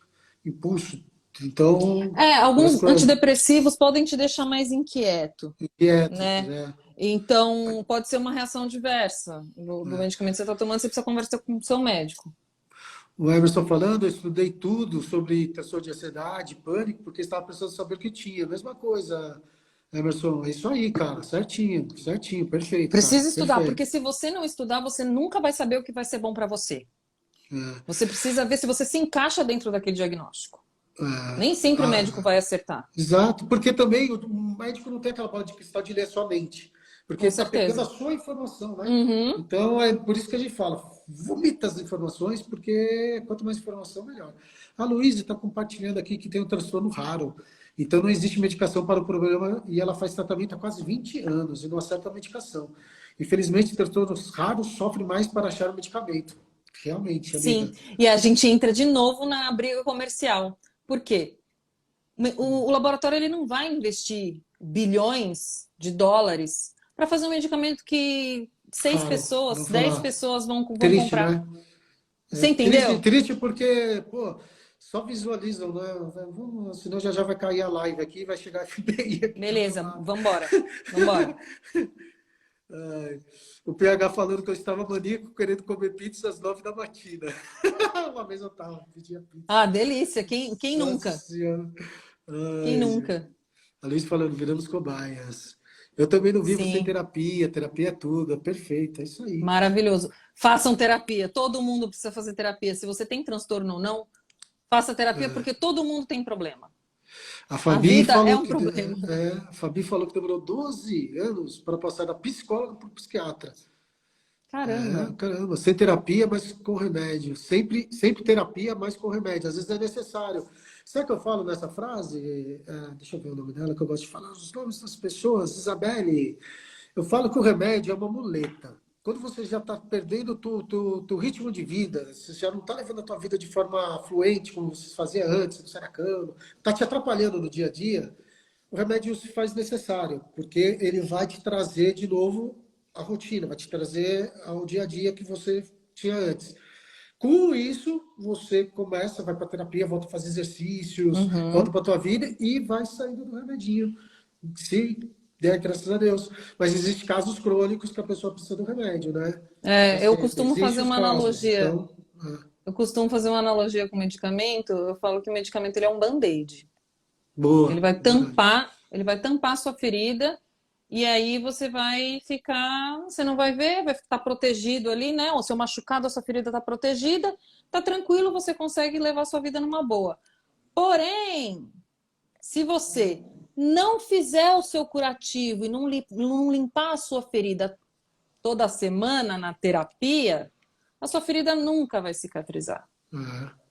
S2: impulso. Então,
S1: Alguns antidepressivos podem te deixar mais inquieto,
S2: inquieto,
S1: né?
S2: né?
S1: Então, pode ser uma reação diversa do medicamento que você está tomando, você precisa conversar com o seu médico.
S2: O Emerson falando, eu estudei tudo sobre transtorno de ansiedade, pânico, porque estava precisando saber o que tinha. Mesma coisa, Emerson, é isso aí, cara, certinho, certinho, perfeito, cara,
S1: Precisa estudar, porque
S2: perfeito.
S1: se você não estudar, você nunca vai saber o que vai ser bom para você.
S2: É,
S1: Você precisa ver se você se encaixa dentro daquele diagnóstico.
S2: é,
S1: Nem sempre o médico
S2: ah,
S1: vai acertar.
S2: exato, porque também o médico não tem aquela bola de cristal de ler a sua mente, porque
S1: Com
S2: ele está pegando a
S1: certeza.
S2: sua informação, né?
S1: Uhum.
S2: Então é por isso que a gente fala, vomita as informações, porque quanto mais informação, melhor. A Luísa está compartilhando aqui que tem um transtorno raro, então não existe medicação para o problema e ela faz tratamento há quase 20 anos e não acerta a medicação. Infelizmente, transtornos raros sofrem mais para achar o medicamento. Realmente,
S1: Sim.
S2: amiga.
S1: E a gente entra de novo na briga comercial. Por quê? O laboratório ele não vai investir bilhões de dólares para fazer um medicamento que seis
S2: Raro, vou
S1: pessoas, 10
S2: falar.
S1: pessoas vão
S2: Triste,
S1: comprar.
S2: né?
S1: Você
S2: É triste,
S1: entendeu?
S2: triste porque, pô, só visualizam, né? Senão já vai cair a live aqui, vai chegar a FBI aqui do outro
S1: Beleza,
S2: lado.
S1: vambora. Vambora.
S2: Ai, o PH falando que eu estava maníaco querendo comer pizza às 9 da matina. Uma vez eu tava, pedia pizza.
S1: Ah, delícia. Quem
S2: Nossa
S1: nunca?
S2: Senhora.
S1: Quem
S2: Ai,
S1: nunca?
S2: a Luiz falando, viramos cobaias. Eu também não vivo sem
S1: Sim,
S2: terapia, terapia é tudo, é perfeito, é isso aí.
S1: maravilhoso. Façam terapia. Todo mundo precisa fazer terapia. Se você tem transtorno ou não, faça terapia porque todo mundo tem problema.
S2: A
S1: A
S2: Fabi
S1: vida é
S2: falou
S1: um problema.
S2: a Fabi falou que demorou 12 anos para passar da psicóloga para o psiquiatra. É,
S1: Caramba.
S2: caramba, sem terapia, mas com remédio. Sempre terapia, mas com remédio. Às vezes é necessário. Sabe o que eu falo nessa frase? Deixa eu ver o nome dela, que eu gosto de falar os nomes das pessoas. Isabelle, eu falo que o remédio é uma muleta. Quando você já está perdendo o teu ritmo de vida, você já não está levando a tua vida de forma fluente, como você fazia antes, no Saracano, está te atrapalhando no dia a dia, o remédio se faz necessário, porque ele vai te trazer de novo a rotina, vai te trazer ao dia a dia que você tinha antes. Com isso, você começa, vai para terapia, volta a fazer exercícios, volta
S1: Uhum.
S2: para a tua vida e vai saindo do remedinho. Se der, graças a Deus. Mas existem casos crônicos que a pessoa precisa do remédio, né? É
S1: Eu
S2: sempre.
S1: costumo fazer
S2: Existem os
S1: uma
S2: casos.
S1: analogia.
S2: Então,
S1: Eu costumo fazer uma analogia com o medicamento. Eu falo que o medicamento ele é um band-aid.
S2: boa, verdade.
S1: Ele vai tampar a sua ferida e aí você vai ficar, você não vai ver, vai estar protegido ali, né? O seu machucado, a sua ferida está protegida, tá tranquilo, você consegue levar a sua vida numa boa. Porém, se você não fizer o seu curativo e não limpar a sua ferida toda semana na terapia, a sua ferida nunca vai cicatrizar.
S2: É.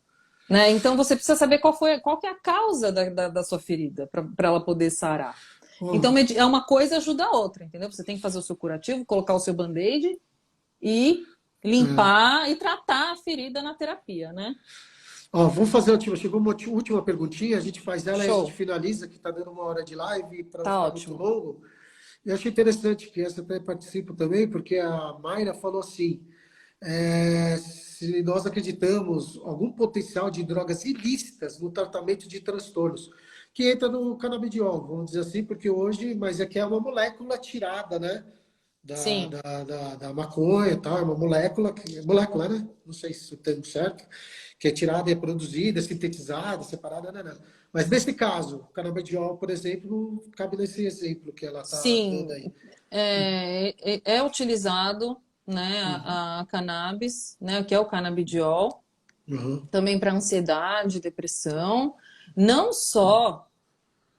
S1: Né? Então você precisa saber qual que é a causa da sua ferida para ela poder sarar. Então
S2: Bom,
S1: é uma coisa ajuda a outra, entendeu? Você tem que fazer o seu curativo, colocar o seu band-aid e
S2: é.
S1: limpar e tratar a ferida na terapia, né?
S2: Ó, vamos fazer a última. Chegou uma última perguntinha, a gente faz ela e a gente
S1: Show,
S2: finaliza, que está dando 1 hora de live, para não
S1: tá
S2: ficar muito
S1: ótimo.
S2: longo. E achei interessante que essa até participo também, porque a Mayra falou assim: se nós acreditamos algum potencial de drogas ilícitas no tratamento de transtornos, que entra no canabidiol, vamos dizer assim, porque hoje, mas é que é uma molécula tirada, né?
S1: Sim,
S2: Da maconha e tal, é uma molécula, né? Não sei se o termo certo, que é tirada e é produzida, sintetizada, separada, né? Mas nesse caso, o canabidiol, por exemplo, cabe nesse exemplo que ela está dando aí.
S1: sim, é utilizado, né,
S2: Uhum,
S1: a cannabis, né, que é o canabidiol,
S2: uhum.
S1: também para ansiedade, depressão, não só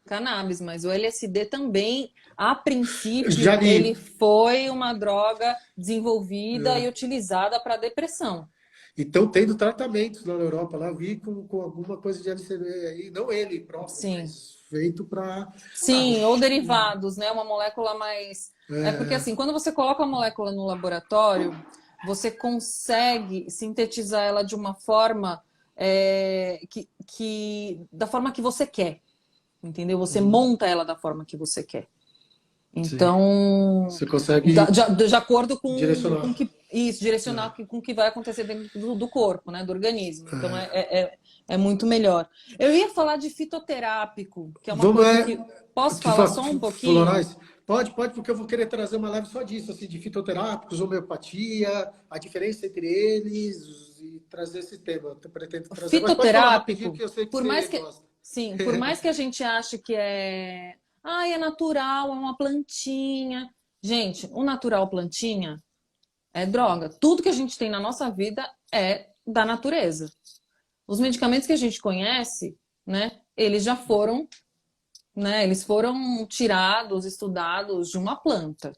S1: cannabis, mas o LSD também, a
S2: Já
S1: princípio, ele
S2: li.
S1: foi uma droga desenvolvida e utilizada para depressão.
S2: Então, tendo tratamentos na Europa, lá eu vi com alguma coisa de LCD aí, não ele próprio,
S1: Sim.
S2: mas feito para. Ah,
S1: Sim, ou derivados, né? Uma molécula mais. É porque assim, quando você coloca a molécula no laboratório, você consegue sintetizar ela de uma forma da forma que você quer, entendeu? Você monta ela da forma que você quer.
S2: sim.
S1: Então,
S2: Você consegue
S1: de acordo com
S2: direcionar.
S1: que isso, direcionar
S2: É.
S1: com o que vai acontecer dentro do corpo, né? Do organismo. Então é muito melhor. Eu ia falar de fitoterápico, que é uma
S2: Vamos
S1: coisa que. Posso falar só um pouquinho?
S2: florais? Pode, porque eu vou querer trazer uma live só disso, assim, de fitoterápicos, homeopatia, a diferença entre eles e trazer esse tema. Eu pretendo trazer, mas pode falar rapidinho
S1: Fitoterápico,
S2: que eu sei que
S1: por mais
S2: você
S1: que.
S2: gosta.
S1: Sim, por mais que a gente ache que é. Ah, é natural, é uma plantinha. Gente, o natural plantinha é droga. Tudo que a gente tem na nossa vida é da natureza. Os medicamentos que a gente conhece, né, eles já foram, né, eles foram tirados, estudados de uma planta.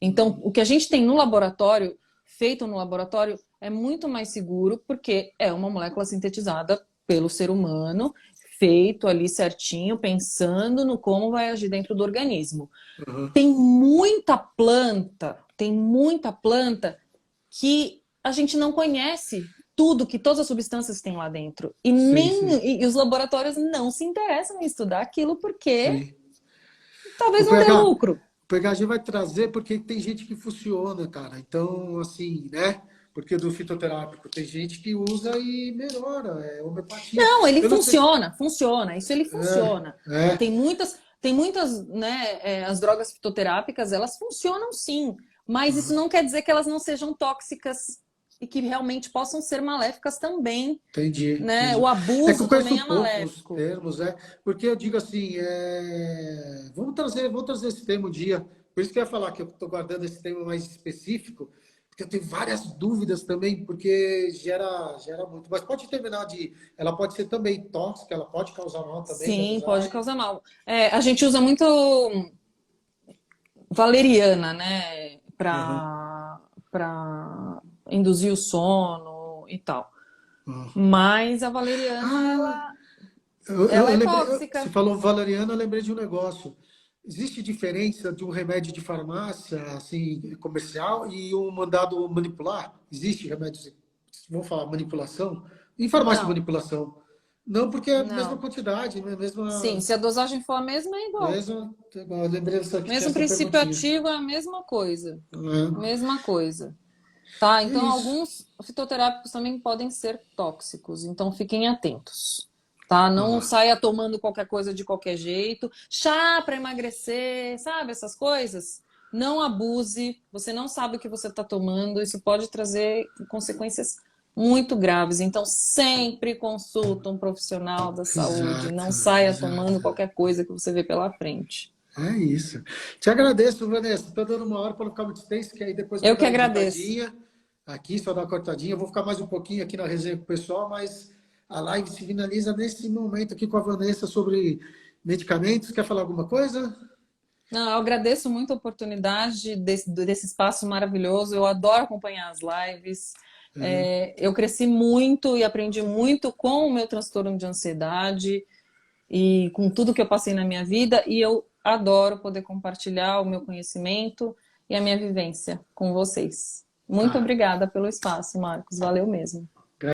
S1: Então, o que a gente tem no laboratório, feito no laboratório, é muito mais seguro porque é uma molécula sintetizada pelo ser humano, feito ali certinho, pensando no como vai agir dentro do organismo.
S2: Uhum.
S1: Tem muita planta que a gente não conhece tudo, que todas as substâncias têm lá dentro. E
S2: Sim,
S1: nem
S2: sim,
S1: e os laboratórios não se interessam em estudar aquilo porque
S2: sim. O
S1: talvez não dê
S2: PH,
S1: lucro.
S2: o PH a gente vai trazer porque tem gente que funciona, cara. Então, assim, né? Porque do fitoterápico tem gente que usa e melhora, é homeopatia.
S1: Não, ele
S2: Eu não sei.
S1: funciona, isso ele funciona.
S2: É.
S1: Tem muitas, né, as drogas fitoterápicas, elas funcionam sim, mas isso não quer dizer que elas não sejam tóxicas e que realmente possam ser maléficas também,
S2: Entendi,
S1: né?
S2: entendi.
S1: O
S2: É que eu
S1: abuso também
S2: conheço
S1: é
S2: pouco os
S1: maléfico.
S2: termos, porque eu digo assim, vamos trazer esse tema um dia. Por isso que eu ia falar que eu estou guardando esse tema mais específico, porque eu tenho várias dúvidas também, porque gera muito. Mas pode terminar ela pode ser também tóxica, ela pode causar mal também na
S1: Sim, pode
S2: dosagem.
S1: causar mal. A gente usa muito valeriana, né,
S2: Uhum,
S1: para induzir o sono e tal.
S2: uhum.
S1: Mas a valeriana,
S2: Ah,
S1: ela
S2: eu
S1: é
S2: lembrei, você
S1: tóxica.
S2: falou valeriana, eu lembrei de um negócio. Existe diferença de um remédio de farmácia, assim, comercial, e um mandado manipular? Existe remédio, vamos falar, manipulação? Em farmácia de
S1: Não,
S2: manipulação. Não, porque é a mesma
S1: não.
S2: quantidade, né?
S1: Sim, se a dosagem for a mesma, é igual.
S2: Eu lembrei que tinha
S1: Mesmo
S2: essa
S1: princípio
S2: perguntinha.
S1: ativo é a mesma coisa.
S2: É,
S1: Mesma coisa. Tá?
S2: é
S1: Então,
S2: isso.
S1: alguns fitoterápicos também podem ser tóxicos, então fiquem atentos. Tá? Não
S2: Ah,
S1: saia tomando qualquer coisa de qualquer jeito. Chá para emagrecer, sabe? Essas coisas. Não abuse. Você não sabe o que você está tomando. Isso pode trazer consequências muito graves. Então, sempre consulta um profissional da saúde. Não
S2: exato,
S1: saia tomando
S2: exato.
S1: qualquer coisa que você vê pela frente.
S2: É isso. Te agradeço, Vanessa. Estou dando uma hora para não ficar muito extenso, que aí depois eu
S1: Eu
S2: vou
S1: que
S2: dar uma
S1: agradeço.
S2: editadinha aqui, só dar uma cortadinha. Eu vou ficar mais um pouquinho aqui na resenha com o pessoal, mas a live se finaliza nesse momento aqui com a Vanessa sobre medicamentos. Quer falar alguma coisa?
S1: Não, eu agradeço muito a oportunidade desse espaço maravilhoso. Eu adoro acompanhar as lives. Eu cresci muito e aprendi muito com o meu transtorno de ansiedade e com tudo que eu passei na minha vida. E eu adoro poder compartilhar o meu conhecimento e a minha vivência com vocês. Muito
S2: Tá.
S1: obrigada pelo espaço, Marcos. Valeu mesmo.